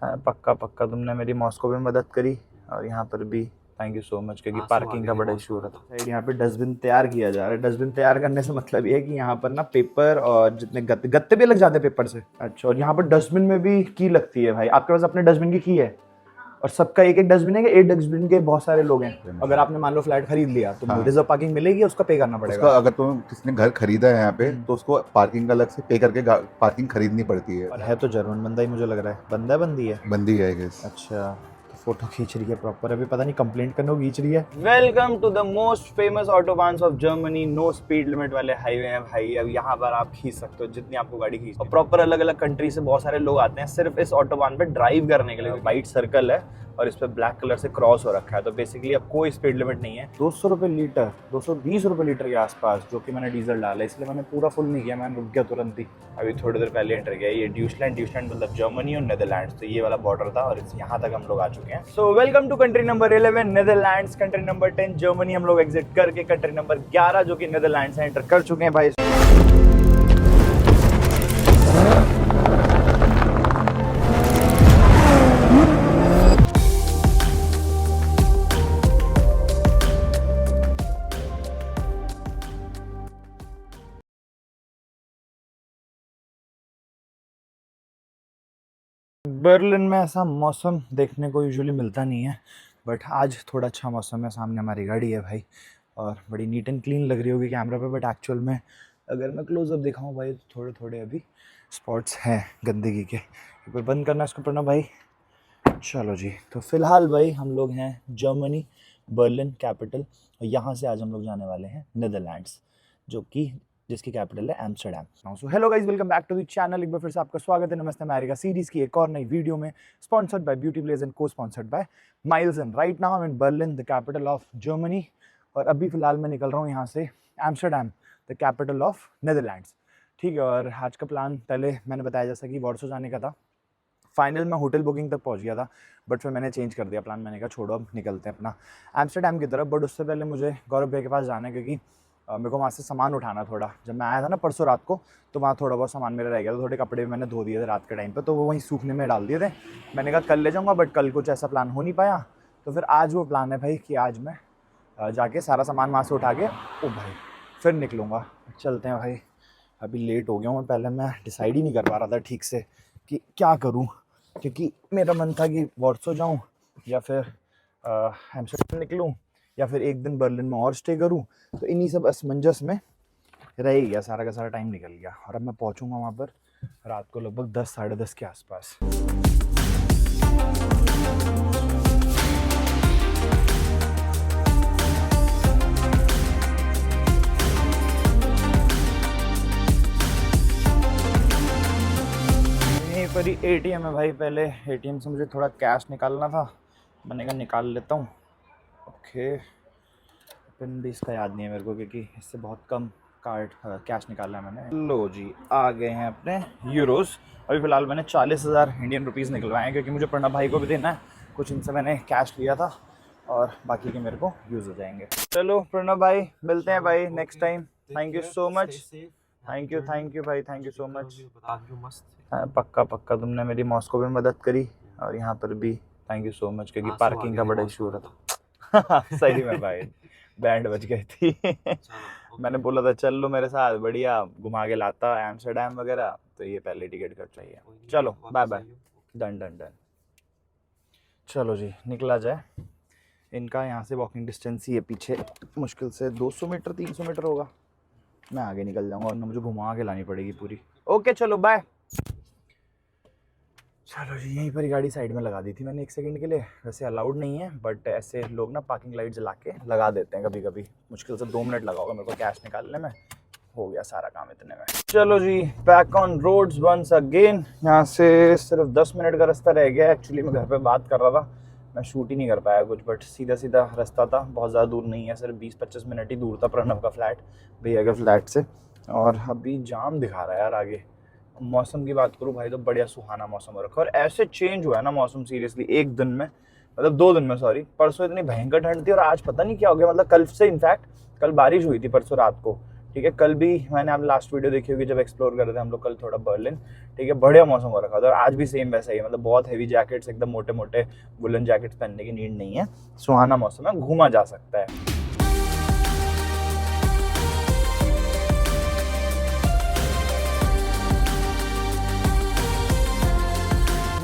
हाँ, पक्का पक्का तुमने मेरी मॉस्को में मदद करी और यहाँ पर भी थैंक यू सो मच, क्योंकि पार्किंग का बड़ा इशू हो रहा था। साइड यहाँ पे डस्टबिन तैयार किया जा रहा है। डस्टबिन तैयार करने से मतलब ये है कि यहाँ पर ना पेपर और जितने गत्ते गत्ते भी लग जाते हैं पेपर से। अच्छा, और यहाँ पर डस्टबिन में भी की लगती है भाई। आपके पास अपने डस्टबिन की है? और सबका एक एक डस्टबिन है कि एक डस्टबिन के बहुत सारे लोग हैं? अगर आपने मान लो फ्लैट खरीद लिया तो हाँ। रिजर्व पार्किंग मिलेगी, उसका पे करना पड़ेगा? उसका अगर तुम किसी ने घर खरीदा है यहाँ पे तो उसको पार्किंग अलग से पे करके पार्किंग खरीदनी पड़ती है। और है तो जर्मन बंदा ही मुझे लग रहा है। बंदा है बंदी है? बंदी है गेस। अच्छा, तो फोटो खींच रही है प्रॉपर। अभी पता नहीं कंप्लेंट करने को खींच रही है। Welcome to the most famous autobahns of Germany. No speed limit वाले हाईवे हैं भाई। अब यहाँ पर आप खींच सकते हो जितनी आपको गाड़ी खींच। और प्रॉपर अलग अलग कंट्री से बहुत सारे लोग आते हैं सिर्फ इस ऑटोबान पे ड्राइव करने के लिए। वाइट सर्कल है और इस पे ब्लैक कलर से क्रॉस हो रखा है, तो बेसिकली अब कोई स्पीड लिमिट नहीं है। 200 रुपये लीटर, 220 रुपये लीटर के आसपास, जो कि मैंने डीजल डाला, इसलिए मैंने पूरा फुल नहीं किया। मैंने रुक गया तुरंत ही। अभी थोड़ी देर पहले एंटर किया। ये ड्यूसलैंड मतलब जर्मनी और नेदरलैंड्स, तो ये वाला बॉर्डर था और यहाँ तक हम लोग आ चुके हैं। So welcome to country number 11 Netherlands. Country number 10 Germany हम लोग एग्जिट करके कंट्री नंबर 11 जो कि नेदरलैंड्स है एंटर कर चुके हैं भाई। बर्लिन में ऐसा मौसम देखने को यूजुअली मिलता नहीं है, बट आज थोड़ा अच्छा मौसम है। सामने हमारी गाड़ी है भाई और बड़ी नीट एंड क्लीन लग रही होगी कैमरा पे, बट एक्चुअल में अगर मैं क्लोजअप दिखाऊं भाई तो थोड़े थोड़े अभी स्पॉट्स हैं गंदगी के। एक बार बंद करना इसको पड़ना भाई। चलो जी, तो फिलहाल भाई हम लोग हैं जर्मनी, बर्लिन कैपिटल, और यहाँ से आज हम लोग जाने वाले हैं नेदरलैंड्स, जो कि जिसकी कैपिटल है Amsterdam. So hello guys, welcome back to the channel. एक बार फिर से आपका स्वागत है नमस्ते अमेरिका सीरीज की एक और नई वीडियो में, sponsored by Beauty Blaze and co sponsored by Miles. And right now I am in Berlin, the capital of Germany, और अभी फिलहाल मैं निकल रहा हूँ यहाँ से Amsterdam, the capital of Netherlands. ठीक है, और आज का प्लान पहले मैंने बताया जैसा कि वॉर्सो जाने का था। फाइनल में होटल बुकिंग तक पहुंच गया था, बट फिर मैंने चेंज कर दिया प्लान। मैंने कहा छोड़ो, अब निकलते हैं अपना एम्स्टर्डम की तरफ। बट उससे पहले मुझे गौरव भाई के पास जाना है, क्योंकि मेरे को वहाँ से सामान उठाना थोड़ा। जब मैं आया था ना परसों रात को, तो वहाँ थोड़ा बहुत सामान मेरा रह गया था। थोड़े कपड़े भी मैंने धो दिए थे रात के टाइम पे, तो वो वहीं सूखने में डाल दिए थे। मैंने कहा कल ले जाऊँगा, बट कल कुछ ऐसा प्लान हो नहीं पाया। तो फिर आज वो प्लान है भाई कि आज मैं जाके सारा सामान वहाँ से उठा के ओ भाई फिर निकलूँगा। चलते हैं भाई। अभी लेट हो गया हूँ मैं। पहले मैं डिसाइड ही नहीं कर पा रहा था ठीक से कि क्या करूँ, क्योंकि मेरा मन था कि वॉर्सो जाऊँ या फिर एम्स्टर्डम निकलूँ या फिर एक दिन बर्लिन में और स्टे करूँ। तो इन्हीं सब असमंजस में रह ही गया, सारा का सारा टाइम निकल गया। और अब मैं पहुँचूँगा वहाँ पर रात को लगभग 10 साढ़े 10 के आसपास। यहीं पर ही एटीएम है भाई। पहले एटीएम से मुझे थोड़ा कैश निकालना था, मैंने कहा निकाल लेता हूँ। ओके, पिन भी इसका याद नहीं है मेरे को, क्योंकि इससे बहुत कम कार्ड कैश निकाला है मैंने। लो जी, आ गए हैं अपने यूरोस। अभी फ़िलहाल मैंने 40,000 इंडियन रुपीज़ निकलवाए हैं, क्योंकि मुझे प्रणव भाई को भी देना है कुछ। इनसे मैंने कैश लिया था और बाकी के मेरे को यूज़ हो जाएंगे। चलो प्रणव भाई, मिलते हैं भाई next time. Thank you so much. Thank you भाई, थैंक यू सो मच। पक्का पक्का तुमने मेरी मॉस्को में मदद करी और यहाँ पर भी थैंक यू सो मच, क्योंकि पार्किंग का बड़ा इशू हो रहा था। सही में भाई, बैंड बज गई थी। मैंने बोला था चल लो मेरे साथ, बढ़िया घुमा के लाता एम्स्टर्डम वगैरह, तो ये पहले टिकट कर चाहिए। चलो bye bye, done done done. चलो जी, निकला जाए। इनका यहाँ से वॉकिंग डिस्टेंस ही है पीछे, मुश्किल से 200 मीटर 300 मीटर होगा। मैं आगे निकल जाऊँगा और ना मुझे घुमा के लानी पड़ेगी पूरी। ओके चलो बाय। चलो जी, यहीं पर ही गाड़ी साइड में लगा दी थी मैंने 1 सेकंड के लिए। वैसे अलाउड नहीं है, बट ऐसे लोग ना पार्किंग लाइट जला के लगा देते हैं कभी कभी। मुश्किल से 2 मिनट लगा होगा मेरे को कैश निकालने में, हो गया सारा काम इतने में। चलो जी, back on roads once again. यहाँ से सिर्फ 10 मिनट का रास्ता रह गया। एक्चुअली मैं घर पे बात कर रहा था, मैं शूट ही नहीं कर पाया कुछ, बट सीधा सीधा रास्ता था, बहुत ज़्यादा दूर नहीं है, सिर्फ 20-25 मिनट ही दूर था प्रणव का फ्लैट, भैया के फ्लैट से। और अभी जाम दिखा रहा है यार आगे। मौसम की बात करूँ भाई तो बढ़िया सुहाना मौसम हो रखा है। और ऐसे चेंज हुआ है ना मौसम सीरियसली एक दिन में, मतलब 2 दिन में सॉरी। परसों इतनी भयंकर ठंड थी और आज पता नहीं क्या हो गया। मतलब कल से, इनफैक्ट कल बारिश हुई थी परसों रात को, ठीक है। कल भी मैंने आप लास्ट वीडियो देखी होगी जब एक्सप्लोर कर रहे थे हम लोग कल थोड़ा बर्लिन, ठीक है, बढ़िया मौसम हो रखा था। और आज भी सेम वैसा ही है, मतलब बहुत हैवी जैकेट्स, एकदम मोटे मोटे वुलन जैकेट्स पहनने की नीड नहीं है, सुहाना मौसम है, घूमा जा सकता है।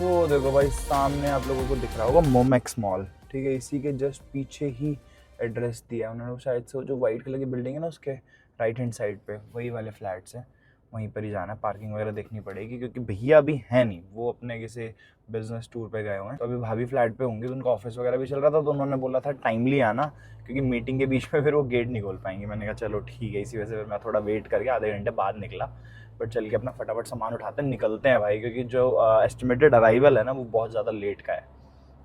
वो देखो भाई सामने आप लोगों को दिख रहा होगा मोमेक्स मॉल, ठीक है, इसी के जस्ट पीछे ही एड्रेस दिया है उन्होंने। शायद से जो वाइट कलर की बिल्डिंग है ना उसके राइट हैंड साइड पे वही वाले फ्लैट्स हैं, वहीं पर ही जाना है। पार्किंग वगैरह देखनी पड़ेगी क्योंकि भैया अभी है नहीं, वो अपने किसी बिजनेस टूर पे गए हुए हैं। तो अभी भाभी फ्लैट पे होंगी, तो उनका ऑफिस वगैरह भी चल रहा था, तो उन्होंने बोला था टाइमली आना क्योंकि मीटिंग के बीच में फिर वो गेट नहीं खोल पाएंगे। मैंने कहा चलो ठीक है, इसी वजह से फिर मैं थोड़ा वेट करके आधे घंटे बाद निकला। बट चल के अपना फटाफट सामान उठाते निकलते हैं भाई, क्योंकि जो एस्टिमेटेड अराइवल है ना वो बहुत ज़्यादा लेट का है।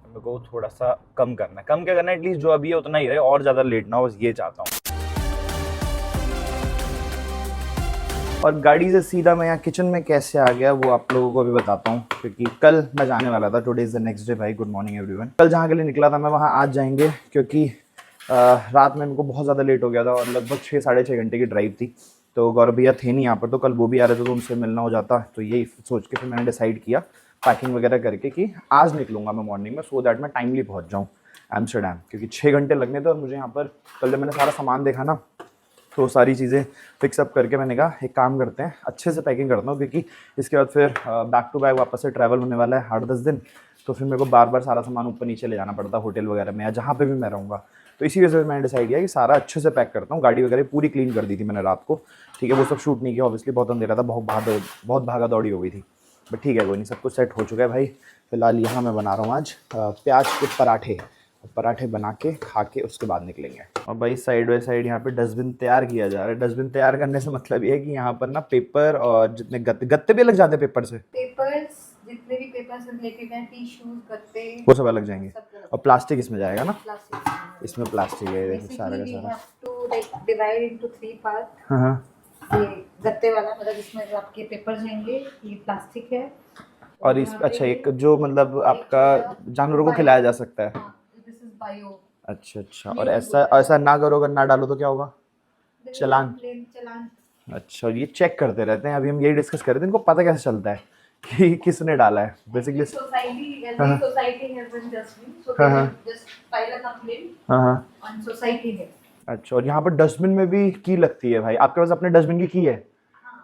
मेरे को थोड़ा सा कम करना है, कम क्या करना है, एटलीस्ट जो अभी है उतना ही रहे, और ज़्यादा लेट ना हो, बस ये चाहता हूँ। और गाड़ी से सीधा मैं यहाँ किचन में कैसे आ गया वो आप लोगों को भी बताता हूँ, क्योंकि कल मैं जाने वाला था। Today is the next day भाई। Good morning everyone. कल जहाँ के लिए निकला था मैं वहाँ आज जाएंगे, क्योंकि रात में मेरे को बहुत ज़्यादा लेट हो गया था और लगभग 6-6.5 घंटे की ड्राइव थी। तो गौरव भैया थे नहीं यहाँ पर, तो कल वो भी आ रहे थे, तो उनसे मिलना हो जाता। तो यही सोच के फिर मैंने डिसाइड किया पैकिंग वगैरह करके कि आज निकलूँगा मैं मॉर्निंग में, सो दैट मैं टाइमली पहुँच जाऊँ एम्स्टर्डम, क्योंकि 6 घंटे लगने थे। और मुझे यहाँ पर कल जब मैंने सारा सामान देखा ना, तो सारी चीज़ें फिक्सअप करके मैंने कहा एक काम करते हैं, अच्छे से पैकिंग करता हूँ, क्योंकि इसके बाद फिर बैक टू बैक वापस से ट्रैवल होने वाला है 8-10 दिन। तो फिर मेरे को बार बार सारा सामान ऊपर नीचे ले जाना पड़ता होटल वगैरह में या जहाँ पे भी मैं रहूँगा। तो इसी वजह से मैंने डिसाइड किया कि सारा अच्छे से पैक करता हूँ। गाड़ी वगैरह पूरी क्लीन कर दी थी मैंने रात को, ठीक है। वो सब शूट नहीं किया ऑब्वियसली, बहुत अंधेरा था, बहुत भागा दौड़ी हो गई थी। बट ठीक है, कोई नहीं, सब कुछ सेट हो चुका है भाई। फिलहाल यहाँ मैं बना रहा हूँ आज प्याज के पराठे बना के खा के उसके बाद निकलेंगे। और भाई साइड बाई साइड यहाँ पे डस्टबिन तैयार किया जा रहा है। डस्टबिन तैयार करने से मतलब ये है कि यहाँ पर ना पेपर और जितने गत्ते भी लग जाते हैं पेपर से, पेपर्स जितने भी पेपर से रिलेटेड हैं, टिश्यूज, गत्ते, वो सब अलग जाएंगे। सब और प्लास्टिक इसमें जाएगा ना, प्लास्टिक। इसमें प्लास्टिक है देखो सारा का Basically, we सारा। have to like divide into 3 parts. हाँ हाँ। ये गत्ते वाला मतलब इसमें जो आपके पेपर जाएंगे, ये प्लास्टिक है। और इस अच्छा एक जो मतलब आपका जानवरों को खिलाया जा सकता है। This is bio. अच्छा। और ऐसा ना करो, अगर ना डालो तो क्या होगा? चालान। चालान। अच्छा, ये चेक करते रहते हैं। अभी हम यही डिस्कस कर रहे थे, इनको पता कैसे चलता है कि किसने डाला है basically. Society has been dustbin, so they just file a complaint हाँ ऑन सोसाइटी है। अच्छा। और यहाँ पर डस्टबिन में भी की लगती है भाई। आपके पास अपने डस्टबिन की है?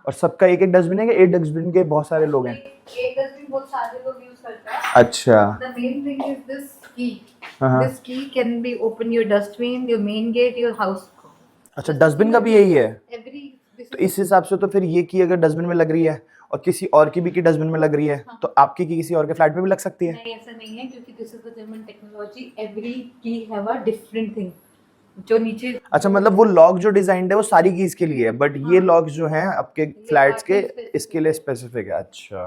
और सबका एक एक डस्टबिन है कि एक डस्टबिन के बहुत सारे लोग हैं? एक डस्टबिन बहुत सारे लोग यूज करते हैं। अच्छा। The main thing is this key. हाँ। This key can be open your dustbin, your main gate, your house. अच्छा, डस्टबिन का भी यही है? This तो इस हिसाब से तो फिर ये की अगर डस्टबिन में लग रही है और किसी और की भी की डस्टबिन में लग रही है, तो आपकी की किसी और के फ्लैट में भी लग सकती है? नहीं, ऐसा नहीं है, क्योंकि this is the German technology. Every की हैव अ डिफरेंट थिंग। जो नीचे अच्छा, मतलब वो लॉक जो डिजाइन है वो सारी कीज के लिए है, बट ये लॉक जो है आपके फ्लैट्स के इसके लिए स्पेसिफिक है। अच्छा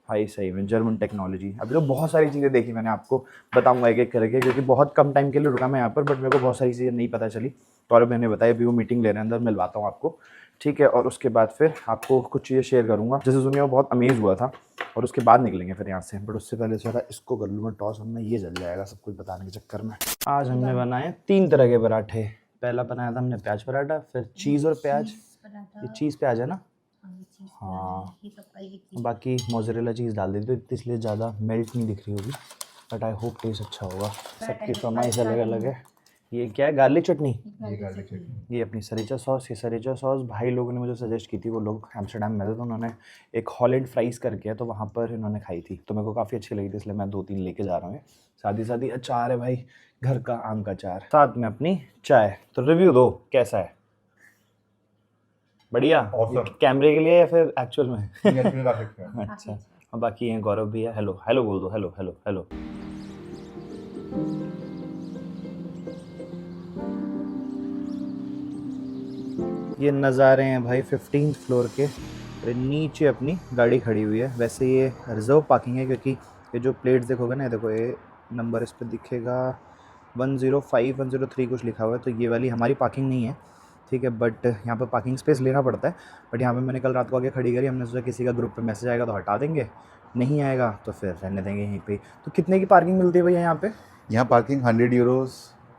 भाई, सही में जर्मन टेक्नोलॉजी। अभी तो बहुत सारी चीज़ें देखी मैंने, आपको बताऊंगा एक एक करके, क्योंकि बहुत कम टाइम के लिए रुका मैं यहाँ पर, बट मेरे को बहुत सारी चीज़ें नहीं पता चली। तो और मैंने बताया अभी वो मीटिंग ले रहे हैं, अंदर मिलवाता हूँ आपको, ठीक है। और उसके बाद फिर आपको कुछ चीज़ें शेयर करूँगा जैसे सुनिए वो बहुत अमेज हुआ था। और उसके बाद निकलेंगे फिर यहाँ से, बट उससे पहले थोड़ा इसको कर लूँ मैं टॉस, वरना ये जल जाएगा सब कुछ बताने के चक्कर में। आज हमने बनाए 3 तरह के पराठे। पहला बनाया था हमने प्याज पराठा, फिर चीज़ और प्याज। ये चीज़ प्याज है ना? हाँ। बाकी मोज़रेला चीज़ डाल दी तो इसलिए ज़्यादा मेल्ट नहीं दिख रही होगी, बट आई होप टेस्ट अच्छा होगा। सबकी फरमाइश अलग अलग है। ये क्या है? गार्लिक चटनी। ये अपनी सरीचा सॉस। ये सरीचा सॉस भाई लोगों ने मुझे सजेस्ट की थी, वो लोग एम्स्टर्डम में थे, तो उन्होंने एक हॉलैंड फ्राइज़ करके है, तो वहाँ पर इन्होंने खाई थी, तो मेरे को काफ़ी अच्छी लगी थी, इसलिए मैं 2-3 लेके जा रहा हूँ। साथ ही अचार है भाई, घर का आम का अचार, साथ में अपनी चाय। तो रिव्यू दो, कैसा है? बढ़िया? कैमरे के लिए या फिर एक्चुअल में? अच्छा। और बाकी ये गौरव भी है। हेलो हेलो बोल दो, हेलो हेलो हेलो। ये नज़ारे हैं भाई 15th फ्लोर के। और नीचे अपनी गाड़ी खड़ी हुई है। वैसे ये रिजर्व पार्किंग है, क्योंकि ये जो प्लेट्स देखोगे ना, देखो ये नंबर इस पर दिखेगा 105 103 कुछ लिखा हुआ है, तो ये वाली हमारी पार्किंग नहीं है, ठीक है। बट यहाँ पर पार्किंग स्पेस लेना पड़ता है। बट यहाँ पे मैंने कल रात को आगे खड़ी करी, हमने सोचा किसी का ग्रुप पे मैसेज आएगा तो हटा देंगे, नहीं आएगा तो फिर रहने देंगे यहीं पे। तो कितने की पार्किंग मिलती है भैया यहाँ पे? यहाँ पार्किंग 100 यूरोस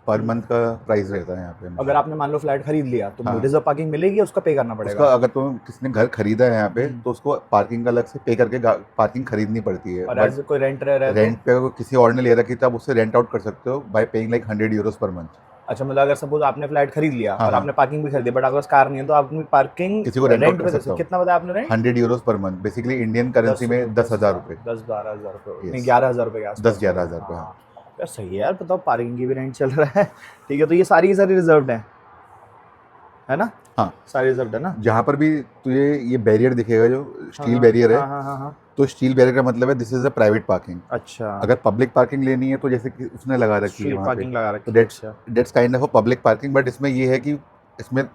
पर मंथ का प्राइस रहता है यहाँ पे। अगर आपने मान लो फ्लैट खरीद लिया तो हाँ। रिजर्व पार्किंग मिलेगी, उसका पे करना उसका पड़ेगा? अगर तुम किसने घर खरीदा है यहाँ पे तो उसको पार्किंग अलग से पे करके पार्किंग खरीदनी पड़ती है। और बट एज कोई रेंट रह रहा है रेंट पे अगर किसी और ने ले रखी तो आप उससे रेंट आउट कर सकते हो bye paying like 100 Euros per month. अच्छा, मतलब अगर सपोज आपने फ्लैट खरीद लिया हाँ, और हाँ। आपने पार्किंग भी खरीदी, बट आपके पास कार नहीं है, तो आप अपनी पार्किंग किसी को रेंट आउट रेंट कर पे दे सकता सकते। हो। कितना बताया आपने rent? 100 Euros per month, basically Indian currency में 10,000 रुपये। 10-12 हज़ार रुपये, Yes. नहीं 11 हज़ार रुपये के आसपास। 10-11 हज़ार रुपये। हाँ यार सही है यार, बताओ पार्किंग की भी रेंट चल रहा है। ठीक है, तो ये सारी की सारी रिजर्व्ड है ना? हाँ, सारी रिजर्व्ड है ना? जहाँ पर भी तुझे ये बैरियर दिखेगा जो स्टील हाँ, बैरियर है, हाँ हाँ हाँ हाँ। तो स्टील बैरियर का मतलब है this is a private parking. अच्छा, अगर पब्लिक पार्किंग लेनी है तो जैसे कि उसने लगा रखी है स्ट्रीट वहाँ पे, पार्किंग लगा तो रखी है। अच्छा, that's kind of a public parking. But इसमें ये है कि इसमें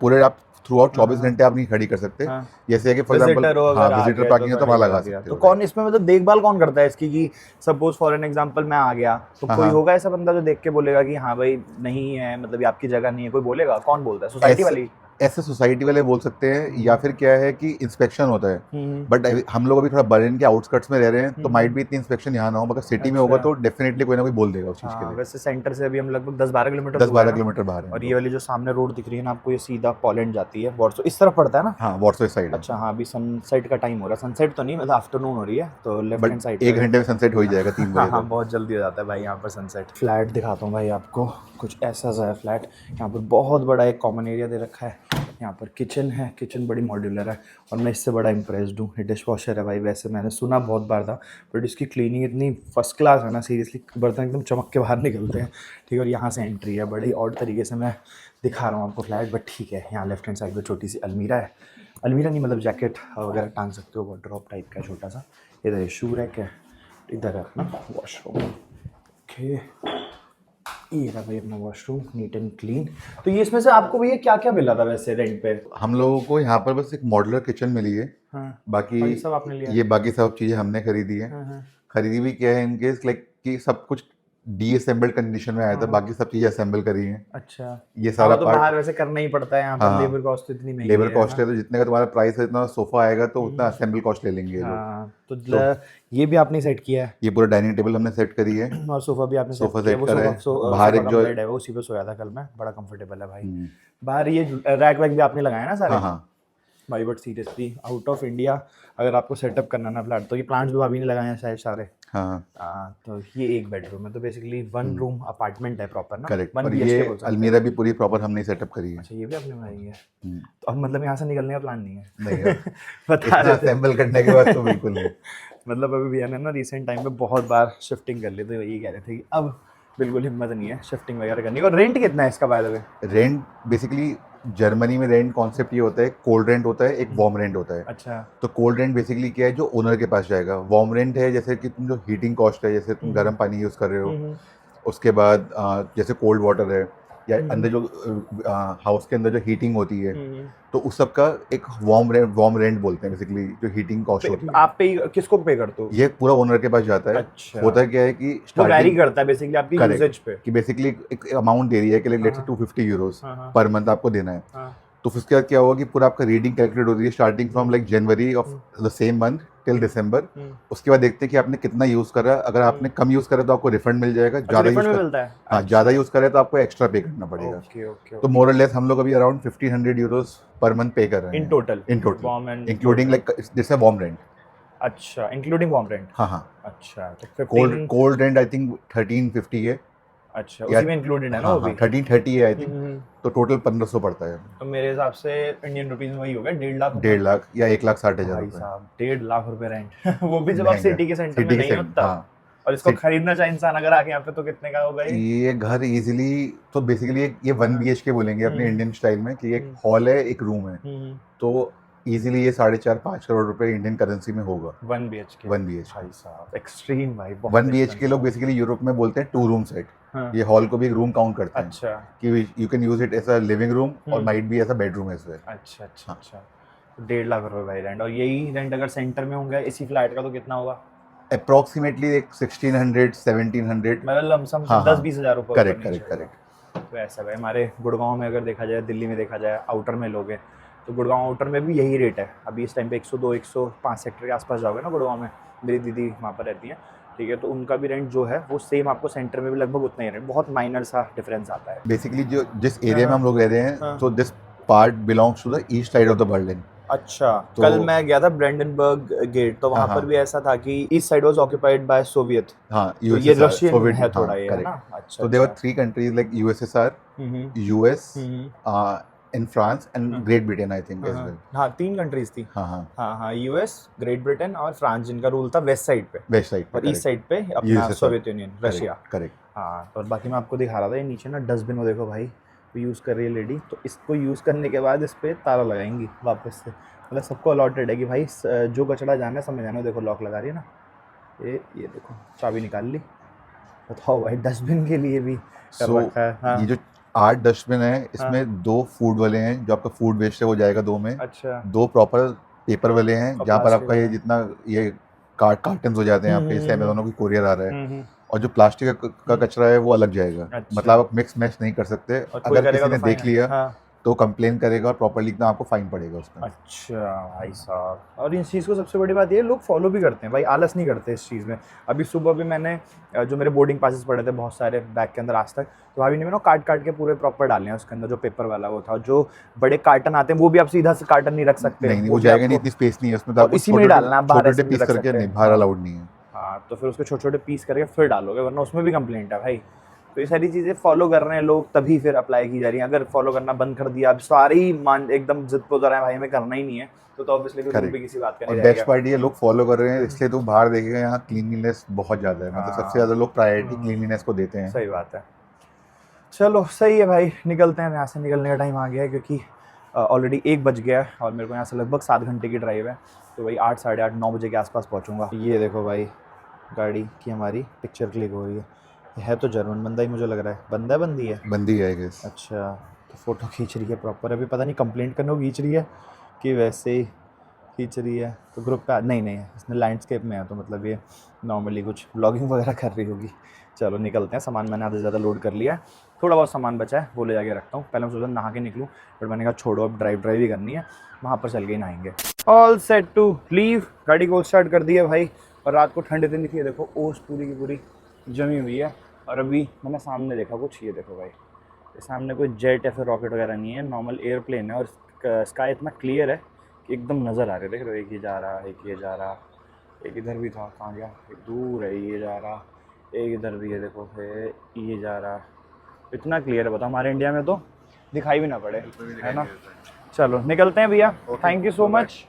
पूरे आप थ्रू आउट 24 हाँ, घंटे आप नहीं खड़ी कर सकते। हाँ। जैसे है कि फॉर विजिटर एग्जाम्पल, हो हाँ, अगर आ विजिटर गए पार्किंग है तो वहाँ खड़ी लगा कर दिया। सकते तो हो। कौन इसमें मतलब देखभाल कौन करता है इसकी, कि सपोज फॉर एन एग्जांपल मैं आ गया तो हाँ, कोई हाँ। होगा ऐसा बंदा जो देख के बोलेगा कि हाँ भाई नहीं है, मतलब ये आपकी जगह नहीं है, कोई बोलेगा? कौन बोलता है? सोसाइटी वाली? ऐसे सोसाइटी वाले बोल सकते हैं, या फिर क्या है कि इंस्पेक्शन होता है। हम्म। बट हम लोग अभी थोड़ा बर्लिन के आउटस्कर्ट्स में रह रहे हैं तो हम्म। माइट भी इतनी इंस्पेक्शन यहाँ ना हो, मगर सिटी में होगा अच्छा। तो डेफिनेटली कोई ना कोई बोल देगा उस चीज़ के हाँ, लिए। वैसे सेंटर से अभी हम लगभग 10-12 किलोमीटर दूर है 10-12 ना? किलोमीटर बाहर है हम और ये लोग। वाली जो सामने रोड दिख रही है ना आपको, ये सीधा पोलैंड जाती है, वॉर्सो इस तरफ पड़ता है ना? हाँ, वॉर्सो साइड है। अच्छा हाँ, अभी सनसेट का टाइम हो रहा है। सनसेट तो नहीं, मतलब आफ्टरनून हो रही है, तो लेफ्ट हैंड बट साइड 1 घंटे में सनसेट हो ही जाएगा 3 हाँ बजे हाँ, तक। बहुत जल्दी हो जाता है भाई यहाँ पर सनसेट। फ्लैट दिखाता हूँ भाई आपको, कुछ ऐसा सा है फ्लैट। यहाँ पर बहुत बड़ा एक कॉमन एरिया दे रखा है, यहाँ पर किचन है, किचन बड़ी मॉड्यूलर है, और मैं इससे बड़ा इम्प्रेस्ड हूँ। ये डिश वॉशर है भाई, वैसे मैंने सुना बहुत बार था, बट इसकी क्लीनिंग इतनी फर्स्ट क्लास है ना, सीरियसली बर्तन एकदम चमक के बाहर निकलते हैं। ठीक है, और यहाँ से एंट्री है, बड़ी ऑड तरीके से मैं दिखा रहा हूँ आपको फ्लैट, बट ठीक है। यहाँ लेफ्ट हैंड साइड पर छोटी सी अलमीरा है, अलमीरा नहीं मतलब जैकेट वगैरह टांग सकते हो, ड्रॉप टाइप का छोटा सा। इधर ये शू रैक है, इधर है अपना वॉशरूम। ओके, ये रहा भाई अपना वॉशरूम, नीट एंड क्लीन। तो ये इसमें से आपको भैया क्या क्या मिला था वैसे रेंट पे? हम लोगों को यहाँ पर बस एक मॉड्यूलर किचन मिली है। हाँ, बाकी और ये सब आपने लिया? ये बाकी सब चीज़ें हमने खरीदी है। हाँ हाँ। खरीदी भी क्या है इनकेस लाइक कि सब कुछ डीअसेंबल्ड कंडीशन में आया था, हाँ। बाकी सब चीज़ें असेंबल करी हैं। अच्छा, ये हाँ, सारा वो तो पार्ट बाहर वैसे करना ही पड़ता है, यहाँ पर हाँ, लेबर कॉस्ट इतनी महंगी लेबर है कॉस्ट ना। है, तो जितने का तुम्हारा प्राइस है इतना सोफा आएगा तो उतना असेंबल कॉस्ट ले लेंगे ये लोग। हाँ, तो ये भी आपने सेट किया है? ये पूरा डाइनिंग टेबल हमने सेट करी है। और सोफा भी आपने सोफा सेट किया? सेट वो करा है। सोफा बाहर एक जो बेड है, वो उसी पे सोया था कल मैं, बड़ा कंफर्टेबल है भाई। बाहर ये रैक वैक भी आपने लगाया ना सारे? हाँ हाँ, भाई but seriously out of India अगर आपको सेटअप करना ना फ्लैट, तो ये प्लांट्स भी भाभी ने लगाए हैं शायद सारे। हाँ, तो ये एक बेडरूम है, तो बेसिकली 1 रूम अपार्टमेंट है प्रॉपर ना? करेक्ट। 1 और BHK ये बोल सकते हैं। अलमीरा भी पूरी प्रॉपर हमने सेटअप करी है। अच्छा, ये भी आपने बनाई है? हम्म। तो अब मतलब यहाँ से निकलने का प्लान नहीं है? नहीं है। बता रहे थे। असेंबल करने के बाद तो बिल्कुल नहीं। मतलब अभी भैया ने ना रिसेंट टाइम पे बहुत बार शिफ्टिंग कर ली, तो यही कह रहे थे कि अब बिल्कुल हिम्मत नहीं है शिफ्टिंग वगैरह करने की। और रेंट कितना है इसका by the way? Rent basically Germany में रेंट कॉन्सेप्ट ये होता है, कोल्ड रेंट होता है, एक वार्म रेंट होता है। अच्छा। तो कोल्ड रेंट बेसिकली क्या है, जो ओनर के पास जाएगा। वार्म रेंट है जैसे कि तुम जो हीटिंग कॉस्ट है, जैसे तुम गर्म पानी यूज़ कर रहे हो, उसके बाद जैसे कोल्ड वाटर है, या अंदर जो हाउस के अंदर जो हीटिंग होती है, तो उस सब का एक वार्म रेंट बोलते हैं बेसिकली, जो हीटिंग कॉस्ट होती है। आप पे किसको पे करते हो? ये पूरा ओनर के पास जाता है। अच्छा। होता क्या है कि वो वैरी करता है बेसिकली आपकी Correct. यूसेज पे, कि बेसिकली एक अमाउंट दे रही है कि लेट्स से 250 यूरोस हाँ। पर मंथ आपको देना है। हाँ। तो फिर उसके बाद क्या होगा कि पूरा आपका रीडिंग कैलकुलेट होती है starting from like January of the same month till दिसंबर। उसके बाद देखते हैं कि आपने कितना यूज़ करा। अगर आपने कम यूज़ करा तो आपको रिफंड मिल जाएगा, ज़्यादा यूज़ मिलता है? हाँ, ज़्यादा यूज़ करे तो आपको एक्स्ट्रा पे करना पड़ेगा। Okay okay. तो मोर और लेस हम लोग अभी अराउंड 1500 यूरोस पर मंथ पे कर रहे हैं in total warm and including like जैसे वार्म रेंट। अच्छा, इंक्लूडिंग वार्म रेंट? हाँ हाँ। अच्छा, तो कोल्ड रेंट आई थिंक 1350 है। अच्छा, उसी में इंक्लूडेड है ना? हाँ, वो भी 1330 है आई थिंक। तो टोटल 1500 पड़ता है। तो मेरे हिसाब से इंडियन रुपीस में वही हो गया 1.5 लाख। 1.5 लाख या 1,60,000 भाई रुपए। साहब 1.5 लाख रुपए रेंट वो भी जब आप महंगा। सिटी के सेंटर में सिटी के नहीं सेंटर, होता। हाँ। और इसको खरीदना चाहे इंसान अगर आके यहाँ पे, तो कितने का होगा ये? ये घर इजीली तो बेसिकली ये 1 BHK बोलेंगे अपने इंडियन स्टाइल में, कि एक हॉल है, एक रूम है, तो इजीली ये 4.5-5 करोड़ रुपए इंडियन करेंसी में होगा। 1 BHK? 1 BHK। भाई साहब एक्सट्रीम भाई, 1 BHK लोग बेसिकली यूरोप में बोलते हैं 2 रूम सेट। हाँ। ये हॉल को भी एक रूम काउंट करते हैं। अच्छा कि you can use it as a living room और might be as a bedroom as well. अच्छा अच्छा अच्छा। 1.5 लाख रुपए भाई रेंट। और यही रेंट अगर सेंटर में होंगे इसी फ्लैट का, तो कितना होगा? अप्रोक्सीमेटली एक 1600-1700। मतलब लमसम हाँ, 10-20 हज़ार रुपये। करेक्ट। तो ऐसा भाई हमारे गुड़गांव में अगर देखा जाए, दिल्ली में देखा जाए, आउटर में लोगे तो गुड़गांव आउटर में भी यही रेट है अभी इस टाइम पे। 102-105 सेक्टर के आसपास जाओगे ना गुड़गांव में, मेरी दीदी वहाँ पर रहती हैं, ठीक है, तो उनका भी रेंट जो है वो सेम आपको सेंटर में भी लगभग उतना ही रेंट, बहुत माइनर सा डिफरेंस आता है। बेसिकली जो जिस एरिया में हम लोग रह रहे हैं, हाँ। तो this part belongs to the east side of the Berlin. अच्छा, तो- कल मैं गया था ब्रेंडनबर्ग गेट, तो वहाँ हाँ, पर हाँ। भी ऐसा था कि east side was occupied by Soviet, हाँ, तो ये यूएसएसआर, रशियन सोवियत, है थोड़ा हाँ, ये, है करेक्ट। ना? अच्छा So there were अच्छा। 3 countries like USSR, hmm US, hmm and France and हाँ। Great Britain, I think as हाँ well. हाँ, 3 कंट्रीज थी। हाँ, हाँ, हाँ हाँ, यूएस, ग्रेट ब्रिटेन और फ्रांस, जिनका रूल था वेस्ट साइड पे, वेस्ट साइड पे, और ईस्ट साइड पे अपना USSR, Soviet union, Russia. Correct. हाँ, और बाकी मैं आपको दिखा रहा था ये नीचे ना डस्टबिन को देखो भाई, वो यूज़ कर रही है लेडी, तो इसको यूज़ करने के बाद इस पर ताला लगाएंगी वापस से, मतलब सबको अलॉटेड है कि भाई जो कचरा जाना है सब में जाना है। देखो लॉक लगा रही है ना, ये देखो चाबी निकाल ली। बताओ भाई, डस्टबिन के लिए भी कर So रखा है। हाँ। ये जो 8 डस्टबिन है, इसमें 2 फूड वाले हैं, जो आपका फूड वेस्ट है वो जाएगा 2 में। अच्छा। 2 प्रॉपर पेपर वाले हैं, और जहाँ पर प्लास्टिक आपका ये वाले। जितना ये कार्टन्स हो जाते हैं आपके, जैसे अमेज़न कोई कोरियर आ रहा है, हम्म। और जो प्लास्टिक का कचरा है वो अलग जाएगा। अच्छा। मतलब आप मिक्स मैच नहीं कर सकते। और कोई अगर करेगा किसी तो ने देख fine है। लिया हाँ। तो कंप्लेन करेगा और प्रॉपर्ली एकदम आपको फाइन पड़ेगा उसमें। अच्छा भाई साहब, और इस चीज़ को सबसे बड़ी बात ये है, लोग फॉलो भी करते हैं भाई, आलस नहीं करते इस चीज़ में। अभी सुबह भी मैंने जो मेरे बोर्डिंग पासेस पड़े थे बहुत सारे बैग के अंदर आज तक, तो भाभी ने काट काट के पूरे प्रॉपर डाले हैं उसके अंदर, जो पेपर वाला वो था। जो बड़े कार्टन आते हैं वो भी आप सीधा से कार्टन नहीं रख सकते, नहीं, वो वो भी जाएगा नहीं, आपको- इतनी स्पेस नहीं है उसमें, तो और आपको इसी में ही डालना है, बाहर ऐसे छोटे नहीं पीस रख करके सकते। नहीं, बाहर हाँ। अलाउड नहीं है। हाँ, तो फिर उसके छोटे छोटे पीस करके फिर डालोगे, वरना उसमें भी कंप्लेंट है भाई। तो ये सारी चीज़ें फॉलो कर रहे हैं लोग, तभी फिर अप्लाई की जा रही हैं। अगर फॉलो करना बंद कर दिया, अब सारे ही मान एकदम जिद पे उतर रहे हैं भाई हमें करना ही नहीं है, तो ऑब्वियसली रूल भी किसी बात का और नहीं बेस्ट रहेगा। पार्ट ये लोग फॉलो कर रहे हैं, इसलिए तो बाहर देखेगा यहाँ क्लीनलीनेस बहुत ज़्यादा है, मतलब सबसे ज़्यादा लोग प्रायोरिटी क्लीनलीनेस को देते हैं। सही बात है। चलो सही है भाई, निकलते हैं, यहाँ से निकलने का टाइम आ गया है, क्योंकि ऑलरेडी 1 बज गया है और मेरे को यहाँ से लगभग 7 घंटे की ड्राइव है, तो वही 8, साढ़े 8, 9 बजे के आसपास पहुँचूँगा। ये देखो भाई, गाड़ी की हमारी पिक्चर क्लिक हो रही है तो जर्मन बंदा ही मुझे लग रहा है, बंदा बंदी है। बंदी है गेस। अच्छा, तो फ़ोटो खींच रही है प्रॉपर, अभी पता नहीं कंप्लेंट करने को खींच रही है कि वैसे ही खींच रही है। तो ग्रुप पे नहीं नहीं, इसने लैंडस्केप में है, तो मतलब ये नॉर्मली कुछ ब्लॉगिंग वगैरह कर रही होगी। चलो निकलते हैं, सामान मैंने आधे से ज़्यादा लोड कर लिया है, थोड़ा बहुत सामान बचा है वो ले जाके रखता हूँ। पहले मैं सोचा नहा के निकलूँ, बट मैंने कहा छोड़ो, अब ड्राइव ही करनी है, वहाँ पर चल के ही नहाएंगे। ऑल सेट टू लीव, गाड़ी को स्टार्ट कर दी है भाई, और रात को ठंड इतनी थी, देखो ओस पूरी की पूरी जमी हुई है। और अभी मैंने सामने देखा कुछ, ये देखो भाई, सामने कोई जेट या फिर रॉकेट वगैरह नहीं है, नॉर्मल एयरप्लेन है, और स्काई इतना क्लियर है कि एकदम नज़र आ रहे। देख रहे हो, एक ये जा रहा, एक ये जा रहा, एक इधर भी था, कहाँ गया, एक दूर है ये जा रहा, एक इधर भी है, देखो ये जा रहा, इतना क्लियर है, बताओ हमारे इंडिया में तो दिखाई भी ना पड़े, है ना। चलो निकलते हैं भैया, thank you so much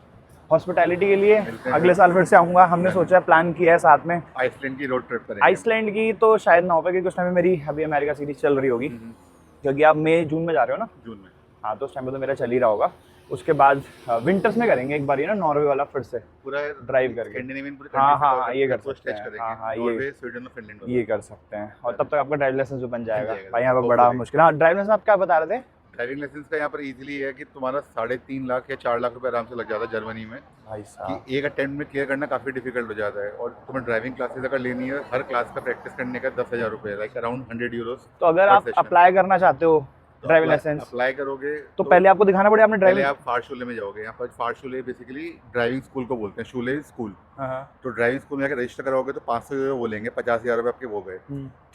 hospitality के लिए। अगले साल फिर से आऊँगा, हमने सोचा है, प्लान किया है साथ में आइसलैंड की रोड ट्रिप करेंगे। आइसलैंड की तो शायद ना हो पाए, क्योंकि उस टाइम में मेरी अभी अमेरिका सीरीज चल रही होगी, क्योंकि आप मई जून में जा रहे हो ना। जून में। हाँ, तो उस टाइम में तो मेरा चल ही रहा होगा। उसके बाद विंटर्स में करेंगे एक बार ये ना, नॉर्वे वाला फिर से पूरा ड्राइव करके। स्कैंडिनेवियन पूरी हाँ countries हाँ, cover ये कर करके सकते stretch हैं। करेंगे। हाँ हाँ, नॉर्वे, स्वीडन और फिनलैंड ये कर सकते हैं, और तब तक आपका ड्राइव लाइसेंस भी बन जाएगा जाएगा, भाई। यहाँ पर तो बड़ा hopefully। मुश्किल। हाँ, ड्राइव लाइसेंस आप क्या बता रहे थे? ड्राइविंग लाइसेंस का यहाँ पर इजीली है कि तुम्हारा 3.5 लाख या 4 लाख रुपए आराम से लग जाता है जर्मनी में, भाई कि साहब, एक अटेम्प्ट में क्लियर करना काफ़ी डिफिकल्ट हो जाता है। और तुम्हें ड्राइविंग क्लासेस अगर लेनी है, हर क्लास का प्रैक्टिस करने का 10,000 रुपये, लाइक अराउंड 100 यूरोज। तो अगर आप अप्लाई करना चाहते हो ड्राइविंग लाइसेंस, अप्लाई करोगे तो पहले आपको दिखाना पड़ेगा आपने पहले ड्राइविंग। आप फारशुले में जाओगे। यहाँ पर फारशुले बेसिकली ड्राइविंग स्कूल को बोलते हैं, शूले स्कूल। हाँ, तो ड्राइविंग स्कूल में जाकर रजिस्टर कराओगे तो 500 यूरो वो लेंगे, 50,000 रुपये आपके वो गए।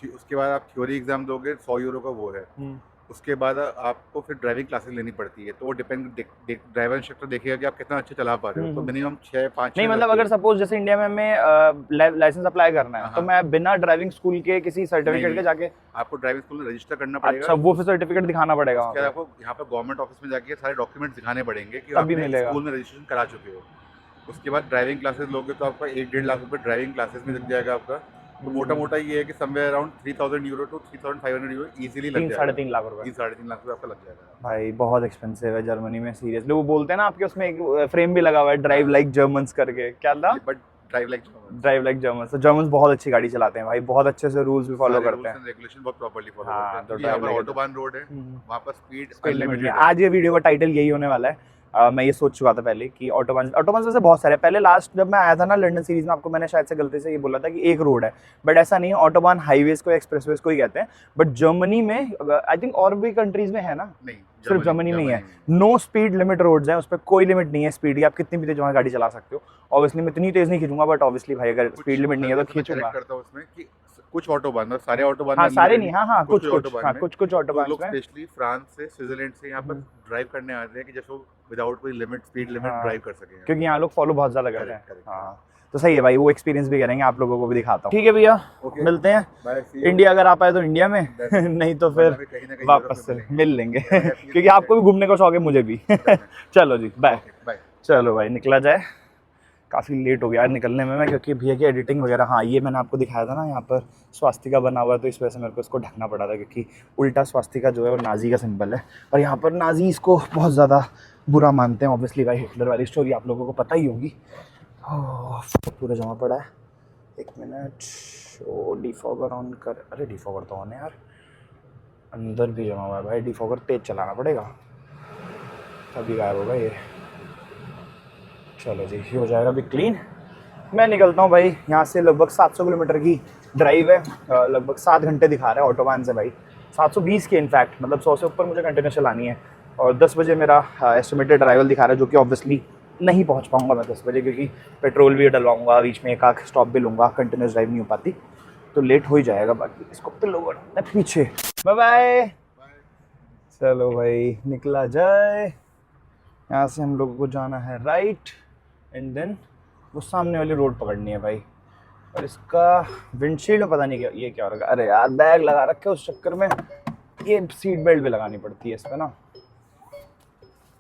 ठीक, उसके बाद आप थ्योरी एग्जाम दोगे, 100 यूरो का वो है। उसके बाद आपको फिर ड्राइविंग क्लासेस लेनी पड़ती है, तो वो डिपेंड, ड्राइवर इंस्ट्रक्टर देखेगा कि आप कितना अच्छा चला पा रहे हो, तो मिनिमम 6-5 नहीं, मतलब अगर सपोज जैसे इंडिया में हमें लाइसेंस अप्लाई करना है, तो मैं बिना ड्राइविंग स्कूल के किसी सर्टिफिकेट के जाके, आपको ड्राइविंग स्कूल में रजिस्टर करना पड़ेगा। अच्छा, वो फिर सर्टिफिकेट दिखाना पड़ेगा उसके वहाँ बाद आपको यहाँ पर गवर्नमेंट ऑफिस में जाके सारे डॉक्यूमेंट्स दिखाने पड़ेंगे कि तभी आपने मिलेगा। स्कूल में रजिस्ट्रेशन करा चुके हो। उसके बाद ड्राइविंग क्लासेस लोगे तो आपका 1-1.5 लाख रुपये ड्राइविंग क्लासेस में लग जाएगा आपका। तो मोटा मोटा ये है कि somewhere around 3,000 euro to 3,500 euro easily लग जाएगा। 3-3.5 लाख रुपए 3-3.5 लाख रुपये आपका लग जाएगा। भाई बहुत एक्सपेंसिव है जर्मनी में, सीरियसली। वो बोलते हैं ना आपके उसमें एक फ्रेम भी लगा हुआ है, ड्राइव लाइक जर्मन्स करके, क्या था? But drive like Germans. तो जर्मन्स बहुत अच्छी गाड़ी चलाते हैं भाई, बहुत अच्छे से रूल्स भी फॉलो करते हैं, रेगुलेशन बहुत प्रॉपर्ली फॉलो हाँ, करते हैं। तो तो यहाँ पर drive like ऑटोबान रोड है, वहाँ पर स्पीड लिमिट अनलिमिटेड है। है। आज ये वीडियो का टाइटल यही होने वाला है, मैं ये सोच चुका था पहले कि ऑटोबान वैसे बहुत सारे, पहले लास्ट जब मैं आया था ना लंदन सीरीज में, आपको मैंने शायद से गलती से ये बोला था कि एक रोड है, बट ऐसा नहीं है। ऑटोबान हाईवेज को, एक्सप्रेसवेज को ही कहते हैं। बट जर्मनी में आई थिंक और भी कंट्रीज में है ना, नहीं, सिर्फ जर्मनी में ही है। नो स्पीड लिमिट रोड्स हैं, उस पर कोई लिमिट नहीं है स्पीड की, आप कितनी भी तेज वहाँ गाड़ी चला सकते हो। ऑब्वियसली मैं इतनी तेज नहीं खींचूंगा, बट ऑब्वियसली भाई अगर स्पीड लिमिट नहीं है तो खींचूंगा। करता हूं उसमें कि कुछ ऑटोबान, सारे ऑटोबान हाँ सारे नहीं, हाँ कुछ ऑटोबान ऑटोबान लोग स्पेशली फ्रांस से, स्विट्जरलैंड से यहाँ पर ड्राइव करने आते हैं कि जैसे विदाउट कोई लिमिट, स्पीड लिमिट ड्राइव कर सकें, क्योंकि यहाँ लोग फॉलो बहुत ज्यादा करते हैं। Correct. हाँ तो सही है भाई, वो एक्सपीरियंस भी करेंगे, आप लोगों को भी दिखाता हूँ। ठीक है भैया, Okay. मिलते हैं Bye, see you. इंडिया, अगर आप आए तो इंडिया में नहीं तो फिर कहीं ना कहीं वापस से यूरोप में मिल लेंगे Yeah, क्योंकि आपको भी घूमने का शौक है, मुझे भी चलो जी, बाय। Okay, bye. चलो भाई निकला जाए, काफ़ी लेट हो गया यार निकलने में, मैं क्योंकि भैया की एडिटिंग वगैरह, हाँ ये मैंने आपको दिखाया था ना, यहाँ पर स्वास्तिका बना हुआ है, तो इस वजह से मेरे को इसको ढकना पड़ा था, क्योंकि उल्टा स्वास्तिका जो है वो नाजी का सिंबल है, और यहाँ पर नाजी इसको बहुत ज़्यादा बुरा मानते हैं। ऑब्वियसली भाई हिटलर वाली स्टोरी आप लोगों को पता ही होगी। पूरा जमा पड़ा है, एक मिनट, ओ डिफॉगर ऑन कर, अरे डिफॉगर तो ऑन है यार, अंदर भी जमा हुआ है भाई, डिफॉगर तेज चलाना पड़ेगा तभी गायब होगा ये। चलो जी, ये हो जाएगा अभी क्लीन। मैं निकलता हूँ भाई यहाँ से, लगभग 700 किलोमीटर की ड्राइव है, लगभग 7 घंटे दिखा रहा है ऑटोबान से भाई, 720 के इनफैक्ट, मतलब 100 से ऊपर मुझे कंटिन्यूस चलानी है। और 10 बजे मेरा एस्टिमेटेड अराइवल दिखा रहा है, जो कि ऑब्वियसली नहीं पहुँच पाऊँगा मैं 10 बजे, क्योंकि पेट्रोल भी डलवाऊँगा, बीच में एक आख स्टॉप भी लूँगा, कंटिन्यूस ड्राइव नहीं हो पाती, तो लेट हो ही जाएगा। बाकी इसको पिलो करना पीछे। Bye bye. चलो भाई निकला जाए, यहाँ से हम लोगों को जाना है राइट, एंड देन वो सामने वाली रोड पकड़नी है भाई। और इसका विंडशील्ड में पता नहीं क्या ये क्या हो रहा है, अरे यार बैग लगा रखे उस चक्कर में, ये सीट बेल्ट भी लगानी पड़ती है इस पर ना,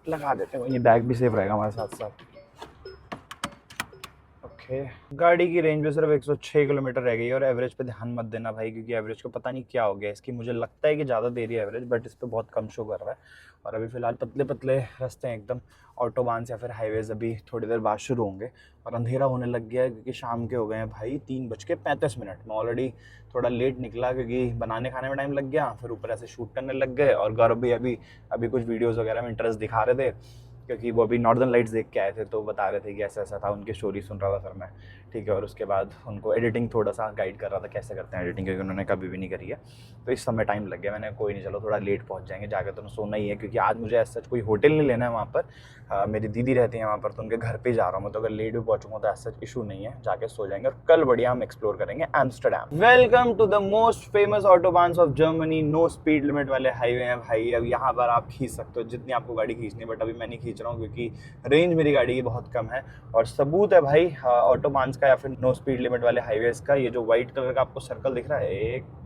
लगा देते हैं, ये बैग भी सेफ रहेगा हमारे साथ साथ। ओके, गाड़ी की रेंज पे सिर्फ 106 किलोमीटर रह गई है, और एवरेज पे ध्यान मत देना भाई, क्योंकि एवरेज को पता नहीं क्या हो गया इसकी, मुझे लगता है कि ज़्यादा दे रही है एवरेज, बट इस पर बहुत कम शो कर रहा है। और अभी फ़िलहाल पतले पतले रास्ते हैं एकदम, ऑटोबान से या फिर हाईवेज अभी थोड़ी देर बाद शुरू होंगे, और अंधेरा होने लग गया है, क्योंकि शाम के हो गए हैं भाई 3:35। मैं ऑलरेडी थोड़ा लेट निकला, क्योंकि बनाने खाने में टाइम लग गया, फिर ऊपर ऐसे शूट करने लग गए, और गौरव भी अभी कुछ वीडियोज़ वगैरह में इंटरेस्ट दिखा रहे थे, क्योंकि वो अभी नॉर्दर्न लाइट्स देख के आए थे, तो बता रहे थे कि ऐसा ऐसा था, उनकी स्टोरी सुन रहा था सर मैं, ठीक है। और उसके बाद उनको एडिटिंग थोड़ा सा गाइड कर रहा था कैसे करते हैं एडिटिंग, क्योंकि उन्होंने कभी भी नहीं करी है, तो इस समय टाइम लग गया। मैंने कोई नहीं, चलो थोड़ा लेट पहुंच जाएंगे, जाकर तो सोना ही है, क्योंकि आज मुझे ऐसा कोई होटल नहीं लेना है वहाँ पर, मेरी दीदी रहती है वहाँ पर, तो उनके घर पे जा रहा हूँ मैं, तो अगर लेट भी पहुँचूंगा तो ऐसा इशू नहीं है, जाके सो जाएंगे, और कल बढ़िया हम एक्सप्लोर करेंगे Amsterdam. Welcome to the most famous autobahns of Germany, no speed limit वाले हाईवे हैं भाई। अब यहाँ पर आप खींच सकते हो जितनी आपको गाड़ी खींचनी है, बट अभी मैं नहीं खींच रहा हूँ, क्योंकि रेंज मेरी गाड़ी की बहुत कम है। और सबूत है भाई ऑटोबान्स का या फिर नो स्पीड लिमिट वाले हाईवेज का, ये जो व्हाइट कलर का आपको सर्कल दिख रहा है,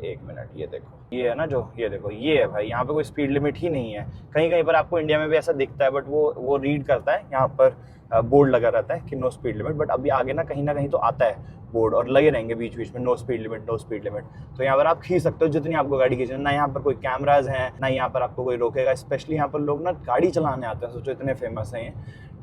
एक मिनट, ये देखो, ये है ना जो, ये देखो, ये है भाई, यहाँ पे कोई स्पीड लिमिट ही नहीं है। कहीं कहीं पर आपको इंडिया में भी ऐसा दिखता है, बट वो रीड करता है, यहाँ पर बोर्ड लगा रहता है कि नो स्पीड लिमिट, बट अभी आगे ना कहीं तो आता है बोर्ड, और लगे रहेंगे बीच बीच में no speed limit, no speed limit. तो यहाँ पर आप खींच सकते हो जितनी आपको गाड़ी खींचनी, ना यहाँ पर कोई कैमराज हैं, ना यहाँ पर आपको कोई रोकेगा। स्पेशली यहाँ पर लोग ना गाड़ी चलाने आते हैं, सोचो इतने फेमस हैं ये,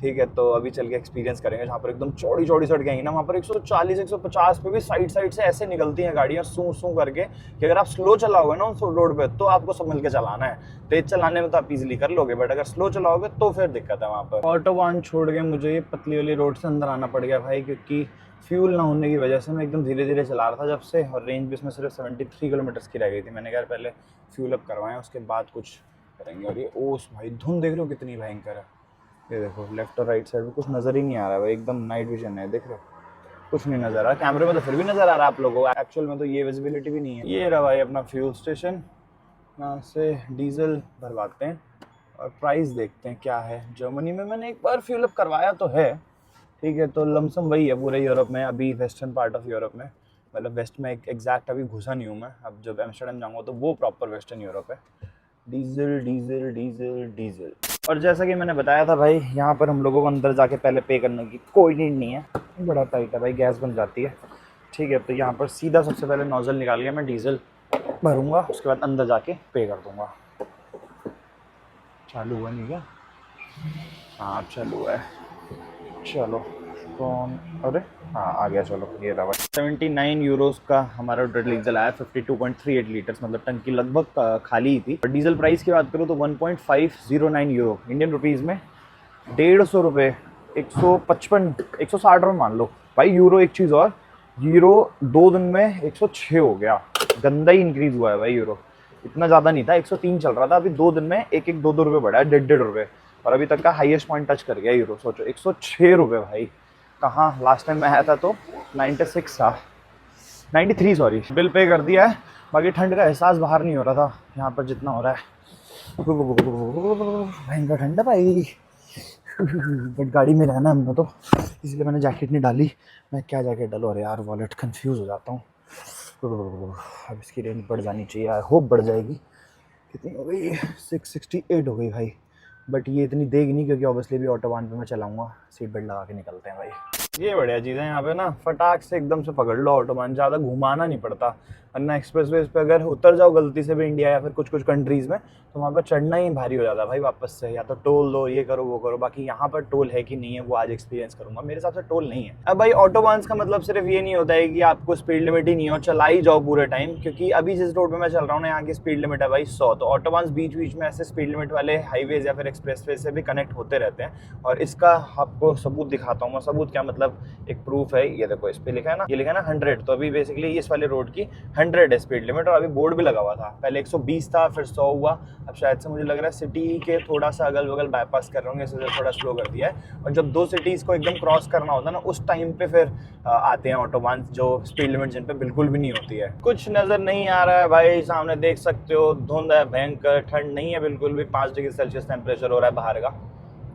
ठीक है। तो अभी चल के एक्सपीरियंस करेंगे, जहाँ पर एकदम चौड़ी चौड़ी सड़कें हैं ना, वहाँ पर 140-150 पे भी साइड से ऐसे निकलती हैं गाड़ियाँ सूं करके, कि अगर आप स्लो चलाओगे ना उस रोड पे, तो आपको संभल के चलाना है। तेज चलाने में तो आप इजीली कर लोगे, बट अगर स्लो चलाओगे तो फिर दिक्कत है वहाँ पर। ऑटोबान छोड़ के मुझे ये पतली वाली रोड से अंदर आना पड़ गया भाई, क्योंकि फ्यूल ना होने की वजह से मैं एकदम धीरे धीरे चला रहा था जब से, और रेंज भी इसमें सिर्फ 73 किलोमीटर की रह गई थी। मैंने कहा पहले फ्यूल अप करवाएं, उसके बाद कुछ करेंगे। और ये ओस भाई, धुंध देख रहे हो कितनी भयंकर है, ये देखो लेफ्ट और राइट साइड में कुछ नज़र ही नहीं आ रहा है भाई, एकदम नाइट विजन है, देख रहे हो कुछ नहीं नज़र आ रहा। कैमरे में तो फिर भी नज़र आ रहा है आप लोगों को, एक्चुअल में तो ये विजिबिलिटी भी नहीं है। ये रहा भाई अपना फ्यूल स्टेशन, यहाँ से डीजल भरवाते हैं और प्राइस देखते हैं क्या है। जर्मनी में मैंने एक बार फ्यूल अप करवाया तो है, ठीक है, तो लमसम वही है पूरे यूरोप में, अभी वेस्टर्न पार्ट ऑफ यूरोप में, मतलब वेस्ट में एग्जैक्ट अभी घुसा नहीं हूँ मैं, अब जब एम्स्टर्डम जाऊँगा तो वो प्रॉपर वेस्टर्न यूरोप है। Diesel diesel diesel diesel. और जैसा कि मैंने बताया था भाई, यहाँ पर हम लोगों को अंदर जाके पहले पे करने की कोई नीड नहीं है, बड़ा टाइट है भाई, गैस बन जाती है, ठीक है। तो यहाँ पर सीधा सबसे पहले नोजल निकाल के मैं डीजल भरूँगा, उसके बाद अंदर जाके पे कर दूँगा। चालू हुआ नहीं क्या? हाँ चालू हुआ है, चलो कौन, अरे हाँ आ गया, चलो ये रहा। 79 यूरोस का हमारा डीजल आया, 52.38 लीटर्स, मतलब टंकी लगभग खाली ही थी। डीजल प्राइस की बात करूँ तो 1.509 यूरो इंडियन रुपीज़ में ₹150, 155, 160 रुपये मान लो भाई यूरो। एक चीज़ और, यूरो 2 दिन में 106 हो गया, गंदा ही इंक्रीज हुआ है भाई यूरो। इतना ज़्यादा नहीं था, 103 चल रहा था, अभी 2 दिन में 1-2 रुपये बढ़ा है, 1.5 रुपये, और अभी तक का हाईएस्ट पॉइंट टच कर गया यूरो। सोचो 106 रुपये भाई। कहाँ लास्ट टाइम मैं आया था तो 96 था, 93 सॉरी। बिल पे कर दिया है, बाकी ठंड का एहसास बाहर नहीं हो रहा था यहाँ पर जितना हो रहा है। भयंकर ठंड है भाई, बट गाड़ी में रहना हमने तो, इसलिए मैंने जैकेट नहीं डाली। मैं क्या जैकेट डालूं, अरे यार वॉलेट कंफ्यूज हो जाता हूँ। अब इसकी रेंज बढ़ जानी चाहिए, आई होप बढ़ जाएगी। कितनी हो गई, 668 हो गई भाई, बट ये इतनी देगी नहीं क्योंकि ऑब्वियसली भी ऑटोबान पे मैं चलाऊंगा। सीट बेल्ट लगा के निकलते हैं भाई। ये बढ़िया चीज़ है यहाँ पे ना, फटाक से एकदम से पकड़ लो ऑटोबान, ज़्यादा घुमाना नहीं पड़ता। वरना एक्सप्रेसवेज पे अगर उतर जाओ गलती से भी इंडिया या फिर कुछ कुछ कंट्रीज़ में, तो वहाँ पर चढ़ना ही भारी हो जाता है भाई वापस से, या तो टोल दो, ये करो वो करो। बाकी यहाँ पर टोल है कि नहीं है वो आज एक्सपीरियंस करूंगा, मेरे हिसाब से टोल नहीं है। अब भाई ऑटोबान्स का मतलब सिर्फ ये नहीं होता है कि आपको स्पीड लिमिट ही नहीं हो, चला ही जाओ पूरे टाइम, क्योंकि अभी जिस रोड पे मैं चल रहा हूँ ना, यहाँ की स्पीड लिमिट है भाई 100। तो ऑटोबान्स बीच बीच में ऐसे स्पीड लिमिट वाले हाईवेज या फिर एक्सप्रेसवे से भी कनेक्ट होते रहते हैं, और इसका आपको सबूत दिखाता हूँ मैं। सबूत क्या मतलब, एक प्रूफ है, ये देखो इस पे लिखा है ना, ये लिखा है ना 100। तो अभी बेसिकली इस वाले रोड की 100 है स्पीड लिमिट, और अभी बोर्ड भी लगा हुआ था। पहले 120 था, फिर 100 हुआ। अब शायद से मुझे लग रहा है सिटी के थोड़ा सा अगल बगल बाईपास कर रहे होंगे, इसलिए थोड़ा स्लो कर दिया है। और जब 2 सिटीज़ को एकदम क्रॉस करना होता है ना, उस टाइम पे फिर आते हैं ऑटोबान जो स्पीड लिमिट जिन पे बिल्कुल भी नहीं होती है। कुछ नज़र नहीं आ रहा है भाई, सामने देख सकते हो धुंध है, भयंकर ठंड नहीं है बिल्कुल भी, 5 डिग्री सेल्सियस टेम्परेचर हो रहा है बाहर का।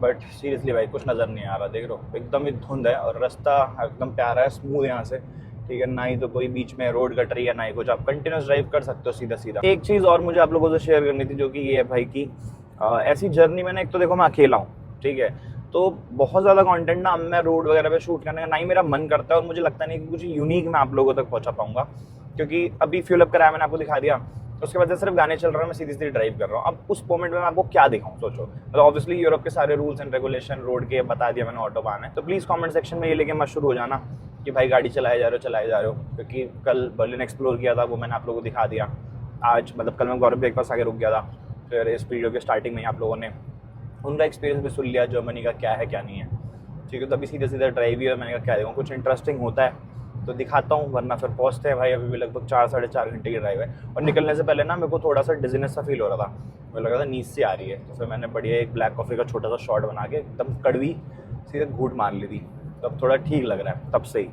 बट सीरियसली भाई कुछ नज़र नहीं आ रहा, देख लो एकदम ही धुंध है, और रास्ता एकदम प्यारा है, स्मूथ यहाँ से, ठीक है। ना ही तो कोई बीच में रोड कट रही है, ना ही कुछ, आप कंटिन्यूस ड्राइव कर सकते हो सीधा सीधा। एक चीज़ और मुझे आप लोगों से शेयर करनी थी, जो कि ये है भाई कि ऐसी जर्नी में ना, एक तो देखो मैं अकेला हूँ, ठीक है, तो बहुत ज़्यादा कंटेंट ना मैं रोड वगैरह पे शूट करने का ना ही मेरा मन करता है, और मुझे लगता नहीं कि कुछ यूनिक मैं आप लोगों तक पहुँचा पाऊँगा, क्योंकि अभी फ्यूल अप कराया मैंने आपको दिखा दिया, उसके बाद से सिर्फ गाने चल रहे हैं, मैं सीधी सीधी ड्राइव कर रहा हूँ। अब उस मोमेंट में मैं आपको क्या दिखाऊँ, सोचो। तो ऑब्वियसली यूरोप के सारे रूल्स एंड रेगुलेशन रोड के बता दिया मैंने, ऑटोबान है। तो प्लीज़ कमेंट सेक्शन में ये लेके मत शुरू हो जाना कि भाई गाड़ी चलाए जा रहे हो, क्योंकि कल बर्लिन एक्सप्लोर किया था, वो मैंने आप लोगों को दिखा दिया। आज मतलब कल मैं गौरव के पास आके रुक गया था, फिर इस वीडियो के स्टार्टिंग में आप लोगों ने उनका एक्सपीरियंस भी सुन लिया, जर्मनी का क्या है क्या नहीं है, ठीक है। तो अभी सीधे सीधे ड्राइव ही है, मैंने कहा क्या देखूँ, कुछ इंटरेस्टिंग होता है तो दिखाता हूँ, वरना फिर पहुँचते हैं भाई। अभी भी लगभग 4-4.5 घंटे की ड्राइव है, और निकलने से पहले ना मेरे को थोड़ा सा डिजीनेस सा फील हो रहा था, मुझे लगा था नींद से आ रही है। तो फिर मैंने बढ़िया एक ब्लैक कॉफ़ी का छोटा सा शॉट बना के एकदम कड़वी सीधे घूट मार ली थी, तब थोड़ा ठीक लग रहा है, तब से ही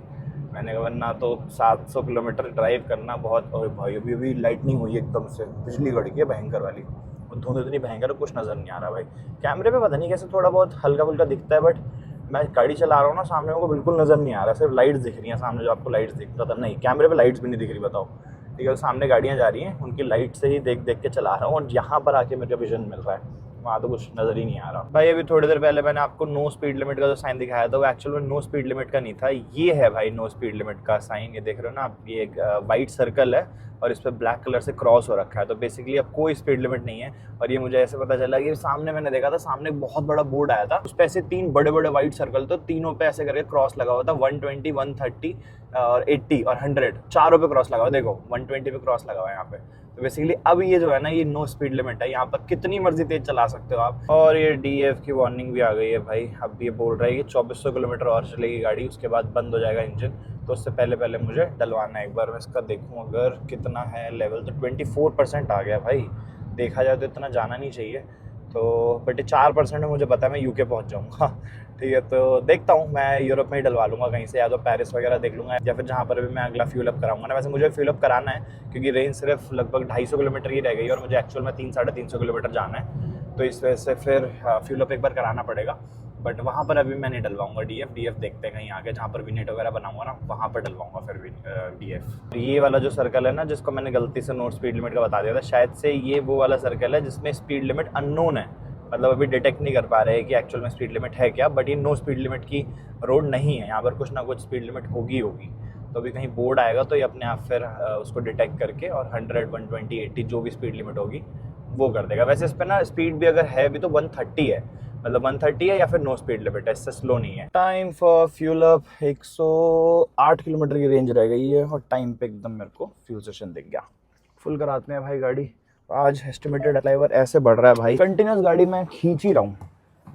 मैंने कहा, वरना तो 700 किलोमीटर ड्राइव करना बहुत। और भाई अभी लाइटनिंग हुई एकदम से, बिजली कड़ गई है भयंकर वाली, और धुंध इतनी भयंकर है, कुछ नज़र नहीं आ रहा भाई। कैमरे पे पता नहीं कैसे थोड़ा बहुत हल्का फुल्का दिखता है, बट मैं गाड़ी चला रहा हूँ ना, सामने को बिल्कुल नज़र नहीं आ रहा, सिर्फ लाइट्स दिख रही हैं सामने, जो आपको लाइट्स दिखता था, नहीं कैमरे पे लाइट्स भी नहीं दिख रही, बताओ, ठीक है। सामने गाड़ियाँ जा रही हैं, उनकी लाइट से ही देख देख के चला रहा हूँ, और यहाँ पर आके मेरे को विजन मिल रहा है, वहाँ तो कुछ नज़र ही नहीं आ रहा भाई। अभी थोड़ी देर पहले मैंने आपको नो स्पीड लिमिट का जो साइन दिखाया था, वो एक्चुअल में नो स्पीड लिमिट का नहीं था, ये है भाई नो स्पीड लिमिट का साइन। ये देख रहे हो ना आप, ये एक वाइट सर्कल है, और इस पर ब्लैक कलर से क्रॉस हो रखा है, तो बेसिकली अब कोई स्पीड लिमिट नहीं है। और ये मुझे ऐसे पता चला कि सामने मैंने देखा था, सामने बहुत बड़ा बोर्ड आया था, उस पर ऐसे 3 बड़े बड़े वाइट सर्कल, तो तीनों पे ऐसे करके क्रॉस लगा हुआ था, 120, 130 और 80 और 100, चारों पे क्रॉस लगा हुआ, देखो 120 पे क्रॉस लगा हुआ है यहाँ पे। तो बेसिकली अब ये जो है ना, ये नो स्पीड लिमिट है, यहाँ पर कितनी मर्जी तेज चला सकते हो आप। और ये DF की वार्निंग भी आ गई है भाई, अब ये बोल रहा है कि 2400 किलोमीटर और चलेगी गाड़ी, उसके बाद बंद हो जाएगा इंजन। तो उससे पहले मुझे डलवाना है, एक बार मैं इसका देखूँ अगर कितना है लेवल, तो 24% आ गया भाई। देखा जाए तो इतना जाना नहीं चाहिए, तो बट 4% में मुझे पता है मैं UK पहुँच जाऊँगा, ठीक है। तो देखता हूँ, मैं यूरोप में ही डलवा लूँगा कहीं से, या तो पेरिस वगैरह देख लूँगा, या फिर जहाँ पर भी मैं अगला फ्यूल अप कराऊंगा ना। वैसे मुझे फ्यूल अप कराना है, क्योंकि रेंज सिर्फ लगभग 250 किलोमीटर ही रह गई, और मुझे एक्चुअल में 300-350 किलोमीटर जाना है, तो इस वजह से फिर फ्यूल अप एक बार कराना पड़ेगा। बट वहाँ पर अभी मैं नहीं डलवाऊंगा DF देखते हैं कहीं आगे, जहाँ पर विनेट वगैरह बनाऊंगा ना, वहाँ पर डलवाऊंगा फिर भी DF। ये वाला जो सर्कल है ना, जिसको मैंने गलती से नो स्पीड लिमिट का बता दिया था, शायद से ये वो वाला सर्कल है जिसमें स्पीड लिमिट अननोन है, मतलब अभी डिटेक्ट नहीं कर पा रहे हैं कि एक्चुअल में स्पीड लिमिट है क्या। बट ये नो स्पीड लिमिट की रोड नहीं है, यहाँ पर कुछ ना कुछ स्पीड लिमिट होगी। तो अभी कहीं बोर्ड आएगा तो ये अपने आप फिर उसको डिटेक्ट करके, और 100, 120, 80 जो भी स्पीड लिमिट होगी वो कर देगा। वैसे इस पर ना स्पीड भी अगर है भी तो 130 है, मतलब 130 है, या फिर नो स्पीड लिमिट है, इससे स्लो नहीं है। Time for fuel up, 108 kilometre की रेंज रह गई है, और टाइम पे एकदम मेरे को फ्यूल स्टेशन दिख गया। फुल कराते हैं भाई गाड़ी। आज एस्टिमेटेड अराइवल ऐसे बढ़ रहा है भाई, कंटिन्यूस गाड़ी मैं खींच ही रहा हूँ,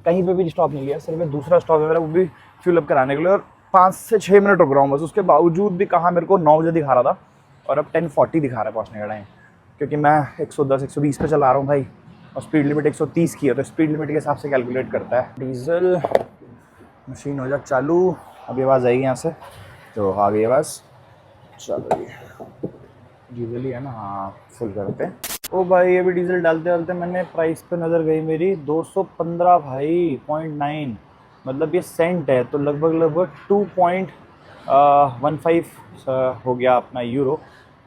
कहीं पे भी स्टॉप नहीं लिया, सिर्फ एक दूसरा स्टॉप है मेरा, वो भी फ्यूल अप कराने के लिए, और 5 से 6 मिनट रुक रहा हूँ बस। उसके बावजूद भी कहाँ मेरे को 9 बजे दिखा रहा था और अब 10:40 दिखा रहा है पहुँचने का टाइम, क्योंकि मैं 110-120 पे चला रहा हूँ भाई, और स्पीड लिमिट 130 की है, तो स्पीड लिमिट के हिसाब से कैलकुलेट करता है। डीजल मशीन हो जाए चालू, अभी आवाज़ आएगी यहाँ से, तो आ गई आवाज़, चलो ये डीजल ही है ना, हाँ फुल करते हैं। ओ भाई अभी डीजल डालते डालते मैंने प्राइस पे नज़र गई मेरी, 215 भाई, 0.9, मतलब ये सेंट है, तो लगभग 2.15 हो गया अपना यूरो।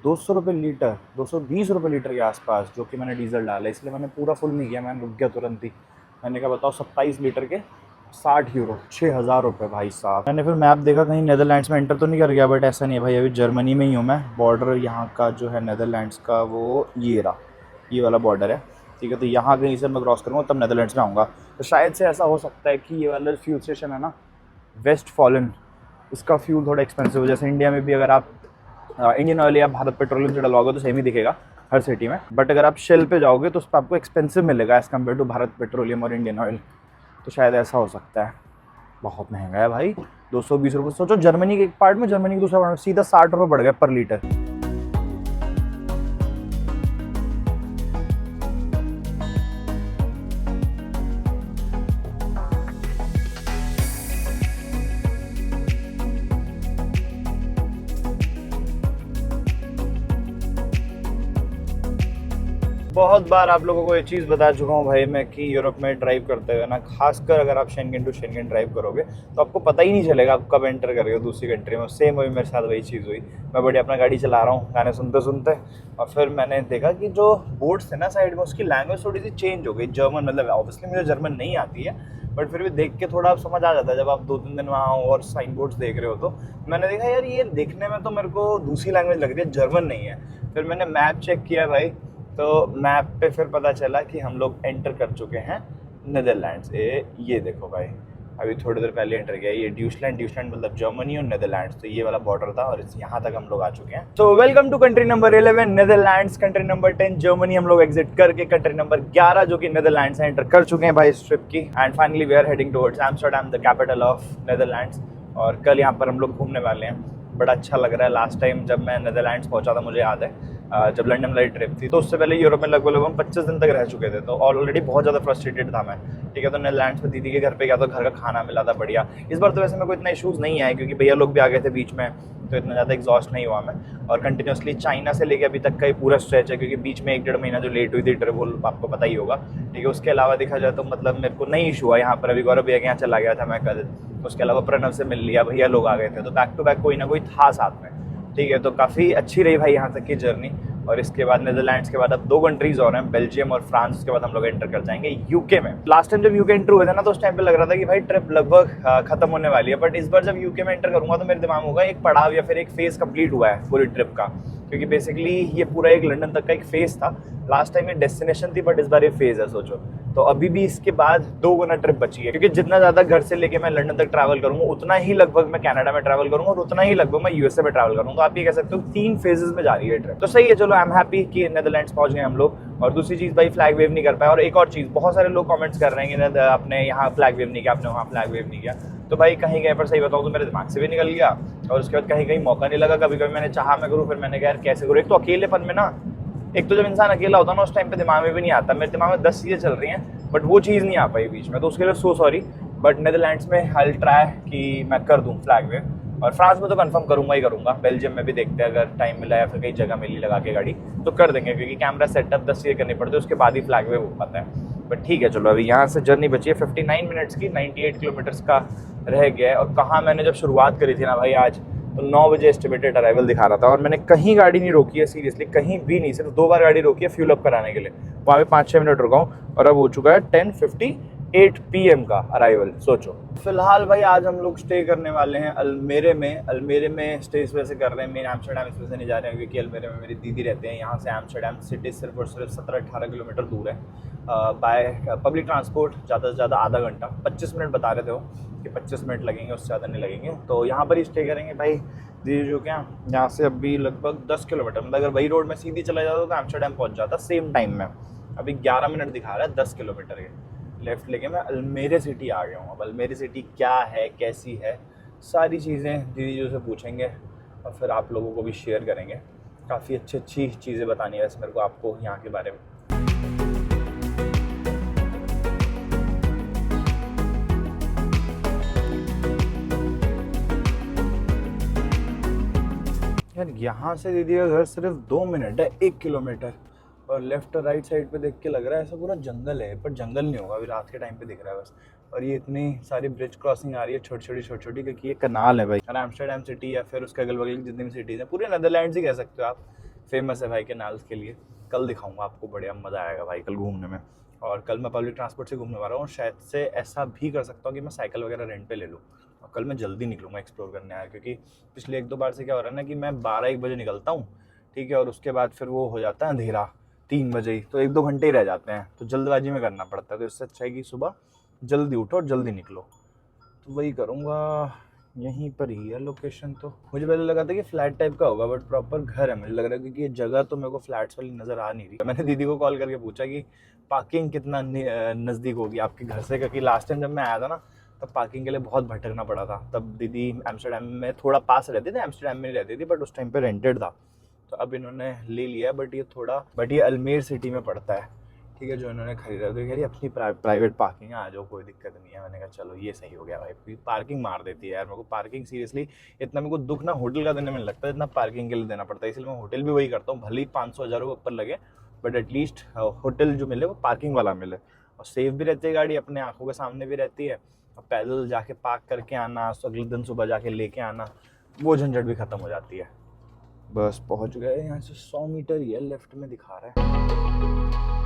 200 रुपये लीटर, 220 रुपये लीटर के आसपास जो कि मैंने डीजल डाला, इसलिए मैंने पूरा फुल नहीं किया, मैंने रुक गया तुरंत ही। मैंने कहा बताओ 27 लीटर के 60 यूरो, 6,000 रुपये भाई साहब। मैंने फिर मैप देखा कहीं नेदरलैंड्स में एंटर तो नहीं कर गया, बट ऐसा नहीं है भाई, अभी जर्मनी में ही हूँ मैं। बॉर्डर यहाँ का जो है नेदरलैंड्स का, वो ये रहा, ये वाला बॉर्डर है, ठीक है। तो यहाँ कहीं से मैं क्रॉस करूँगा तब नेदरलैंड्स में आऊँगा। तो शायद से ऐसा हो सकता है कि ये वाला फ्यूल स्टेशन है ना, वेस्टफॉलन, इसका फ्यूल थोड़ा एक्सपेंसिव है। जैसे इंडिया में भी अगर आप इंडियन ऑयल या भारत पेट्रोलियम से डलवाओगे तो सेम ही दिखेगा हर सिटी में, बट अगर आप शेल पे जाओगे तो उस पर आपको एक्सपेंसिव मिलेगा as compare to Bharat petroleum और इंडियन ऑयल। तो शायद ऐसा हो सकता है। बहुत महंगा है भाई, 220 रुपये। सोचो जर्मनी के एक पार्ट में, जर्मनी के दूसरा पार्ट में सीधा 60 रुपये बढ़ गया पर लीटर। बहुत बार आप लोगों को ये चीज़ बता चुका हूँ भाई मैं कि यूरोप में ड्राइव करते हुए ना, खासकर अगर आप शेंगेन टू शेंगेन ड्राइव करोगे तो आपको पता ही नहीं चलेगा आप कब एंटर कर रहे हो दूसरी कंट्री में। सेम अभी मेरे साथ वही चीज़ हुई। मैं बड़ी अपना गाड़ी चला रहा हूँ गाने सुनते सुनते, और फिर मैंने देखा कि जो बोर्ड्स थे ना साइड में, उसकी लैंग्वेज थोड़ी सी चेंज हो गई। जर्मन, मतलब ऑब्वियसली मुझे जर्मन नहीं आती है, बट फिर भी देख के थोड़ा समझ आ जाता है जब आप 2-3 दिन वहाँ हो और साइन बोर्ड्स देख रहे हो। तो मैंने देखा यार ये देखने में तो मेरे को दूसरी लैंग्वेज लग रही है, जर्मन नहीं है। फिर मैंने मैप चेक किया भाई, तो मैप पे फिर पता चला कि हम लोग एंटर कर चुके हैं नेदरलैंड्स। ये देखो भाई, अभी थोड़ी देर पहले एंटर किया। ये ड्यूसलैंड मतलब जर्मनी और नेदरलैंड्स, तो ये वाला बॉर्डर था और यहाँ तक हम लोग आ चुके हैं। तो welcome to country number 11 Netherlands, country number 10 Germany. हम लोग एग्जिट करके कंट्री नंबर 11 जो कि नेदरलैंड्स एंटर कर चुके हैं भाई इस ट्रिप की। And finally we are heading towards Amsterdam, the capital of Netherlands. और कल यहाँ पर हम लोग घूमने वाले हैं, बड़ा अच्छा लग रहा है। लास्ट टाइम जब मैं नेदरलैंड्स पहुँचा था, मुझे याद है जब लंदन वाली ट्रिप थी, तो उससे पहले यूरोप में लगभग 25 दिन तक रह चुके थे, तो ऑलरेडी बहुत ज़्यादा फ्रस्ट्रेटेड था मैं, ठीक है। तो नेदरलैंड्स में दीदी के घर पे गया तो घर का खाना मिला था बढ़िया। इस बार तो वैसे मेरे को इतना इशूज़ नहीं आए क्योंकि भैया लोग भी आ गए थे बीच में, तो इतना ज़्यादा एग्जॉस्ट नहीं हुआ मैं। और कंटिन्यूसली चाइना से लेके अभी तक का ही पूरा स्ट्रेच है, क्योंकि बीच में 1-1.5 महीना जो लेट हुई थी ट्रिप, वो आपको पता ही होगा, ठीक है। उसके अलावा देखा जाए तो मतलब मेरे को नहीं इशू हुआ यहाँ पर। अभी गौरव भैया के यहाँ चला गया था मैं कल, उसके अलावा प्रणव से मिल लिया, भैया लोग आ गए थे, तो बैक टू बैक कोई ना कोई था साथ में, ठीक है। तो काफ़ी अच्छी रही भाई यहाँ तक की जर्नी। और इसके बाद नेदरलैंड्स के बाद अब 2 कंट्रीज और हैं, बेल्जियम और फ्रांस। उसके बाद हम लोग एंटर कर जाएंगे यूके में। लास्ट टाइम जब यूके एंटर हुए थे ना, तो उस टाइम पे लग रहा था कि भाई ट्रिप लगभग खत्म होने वाली है, बट इस बार जब यूके में एंटर करूंगा तो मेरे दिमाग में होगा एक पड़ाव या फिर एक फेज कंप्लीट हुआ है पूरी ट्रिप का, क्योंकि बेसिकली ये पूरा एक लंदन तक का एक फेज था। लास्ट टाइम ये डेस्टिनेशन थी, बट इस बार ये फेज है। सोचो, तो अभी भी इसके बाद 2 गुना ट्रिप बची है, क्योंकि जितना ज़्यादा घर से लेके मैं लंदन तक ट्रैवल करूँगा, उतना ही लगभग मैं कनाडा में ट्रैवल करूँगा और उतना ही लगभग मैं यूएसए में ट्रैवल करूँगा। तो आप ये कह सकते हो 3 फेजेस में जा रही है ट्रिप। तो सही है, चलो आई एम हैप्पी कि नेदरलैंड्स पहुँच गए हम लोग। और दूसरी चीज़ भाई, फ्लैग वेव नहीं कर पाया। और एक और चीज़, बहुत सारे लोग कमेंट्स कर रहे हैं कि आपने यहाँ फ्लैग वेव नहीं किया, आपने वहाँ फ्लैग वेव नहीं किया। तो भाई कहीं कहीं पर सही बताऊँ तो मेरे दिमाग से भी निकल गया, और उसके बाद कहीं कहीं मौका नहीं लगा। कभी कभी मैंने चाहा मैं करूँ, फिर मैंने कहा यार कैसे करूँ। एक तो अकेलेपन में ना, एक तो जब इंसान अकेला होता है ना, उस टाइम पे दिमाग में भी नहीं आता। मेरे दिमाग में 10 चीज़ें चल रही हैं, बट वो चीज़ नहीं आ पाई बीच में, तो उसके लिए सो सॉरी। बट नेदरलैंड्स में आई ट्राई कि मैं कर दूँ फ्लैग वेव, और फ्रांस में तो कंफर्म करूँगा ही करूँगा। बेल्जियम में भी देखते हैं, अगर टाइम मिला या फिर कई जगह मिली लगा के गाड़ी तो कर देंगे, क्योंकि कैमरा सेटअप 10 चीज़ें करनी पड़ती है, उसके बाद ही फ्लैग वेव हो पाता है। बट ठीक है, चलो अभी यहाँ से जर्नी बची है 59 मिनट्स की, 98 किलोमीटर्स का रह गया है। और कहाँ मैंने जब शुरुआत करी थी ना भाई आज, तो 9 बजे एस्टिमेटेड अराइवल दिखा रहा था, और मैंने कहीं गाड़ी नहीं रोकी है, सीरियसली कहीं भी नहीं। सिर्फ 2 बार गाड़ी रोकी है फ्यूल अप कराने के लिए, वहाँ पे 5-6 मिनट रुका हूँ, और अब हो चुका है 10:58 PM का अराइवल। सोचो। फिलहाल भाई आज हम लोग स्टे करने वाले हैं अल्मेरे में। अल्मेरे में स्टे इस वजह से कर रहे हैं, मेन एम्स्टर्डम इस वजह से नहीं जा रहे हैं क्योंकि अल्मेरे में मेरी दीदी रहते हैं। यहाँ से एम्स्टर्डम सिटी सिर्फ और सिर्फ 17-18 किलोमीटर दूर है। बाय पब्लिक ट्रांसपोर्ट ज़्यादा से ज़्यादा आधा घंटा, 25 मिनट बता रहे थे वो कि 25 मिनट लगेंगे, उससे ज़्यादा नहीं लगेंगे। तो यहाँ पर ही स्टे करेंगे भाई। दीदी जो क्या, यहाँ से अभी लगभग 10 किलोमीटर, मतलब अगर वही रोड में सीधी चला जाता तो एम्स्टर्डम पहुँच जाता सेम टाइम में। अभी 11 मिनट दिखा रहा है 10 किलोमीटर के, लेफ़्ट लेके मैं अल्मेरे सिटी आ गया हूँ। अब अल्मेरे सिटी क्या है, कैसी है, सारी चीज़ें दीदी जी से पूछेंगे और फिर आप लोगों को भी शेयर करेंगे। काफ़ी अच्छी चीज़ें बतानी है वैसे मेरे को आपको यहाँ के बारे में। यार यहाँ से दीदी का घर सिर्फ 2 मिनट है, 1 किलोमीटर, और लेफ्ट और राइट साइड पे देख के लग रहा है ऐसा पूरा जंगल है, पर जंगल नहीं होगा, अभी रात के टाइम पे दिख रहा है बस। और ये इतनी सारी ब्रिज क्रॉसिंग आ रही है छोटी छोटी, क्योंकि ये कनाल है भाई। और एम्स्टर्डम सिटी या फिर उसके अगल बगल की जितनी भी सिटीज़ हैं, पूरे नीदरलैंड्स ही कह सकते हो आप, फेमस है भाई कैनाल्स के लिए। कल दिखाऊंगा आपको, बढ़िया मज़ा आएगा भाई कल घूमने में। और कल मैं पब्लिक ट्रांसपोर्ट से घूमने वाला हूँ, और शायद से ऐसा भी कर सकता हूँ कि मैं साइकिल वगैरह रेंट पे ले लूँ। और कल मैं जल्दी निकलूँगा एक्सप्लोर करने यार, क्योंकि पिछले 1-2 बार से क्या हो रहा है ना कि मैं 12-1 बजे निकलता हूँ, ठीक है, और उसके बाद फिर वो हो जाता है अंधेरा 3 बजे ही, तो 1-2 घंटे ही रह जाते हैं, तो जल्दबाजी में करना पड़ता है। तो इससे अच्छा है कि सुबह जल्दी उठो और जल्दी निकलो, तो वही करूँगा। यहीं पर ही है लोकेशन। तो मुझे पहले लगा था कि फ्लैट टाइप का होगा, बट प्रॉपर घर है मुझे लग रहा है, क्योंकि ये जगह तो मेरे को फ्लैट्स वाली नज़र आ नहीं रही। मैंने दीदी को कॉल करके पूछा कि पार्किंग कितना नज़दीक होगी आपके घर से, क्योंकि लास्ट टाइम जब मैं आया था ना तब पार्किंग के लिए बहुत भटकना पड़ा था। तब दीदी एम्स्टर्डम में थोड़ा पास रहती थी, एम्स्टर्डम में रहती थी, बट उस टाइम पे रेंटेड था। तो अब इन्होंने ले लिया, बट ये अल्मेर सिटी में पड़ता है, ठीक है, जो इन्होंने खरीदा। तो कह रही अपनी प्राइवेट पार्किंग है, आ जाओ, कोई दिक्कत नहीं है। मैंने कहा चलो ये सही हो गया भाई, पार्किंग मार देती है यार मेरे को पार्किंग। सीरियसली इतना मेरे को दुख ना होटल का देने में लगता है, इतना पार्किंग के लिए देना पड़ता है। इसलिए मैं होटल भी वही करता हूँ, भले ही 500-1000 रुपये ऊपर लगे, बट एटलीस्ट होटल जो मिले वो पार्किंग वाला मिले, और सेफ भी रहती है गाड़ी, अपने आँखों के सामने भी रहती है। और पैदल जाके पार्क करके आना, अगले दिन सुबह जाके लेके आना, वो झंझट भी ख़त्म हो जाती है। बस पहुँच गए, यहाँ से 100 मीटर ही है, लेफ्ट में दिखा रहा है।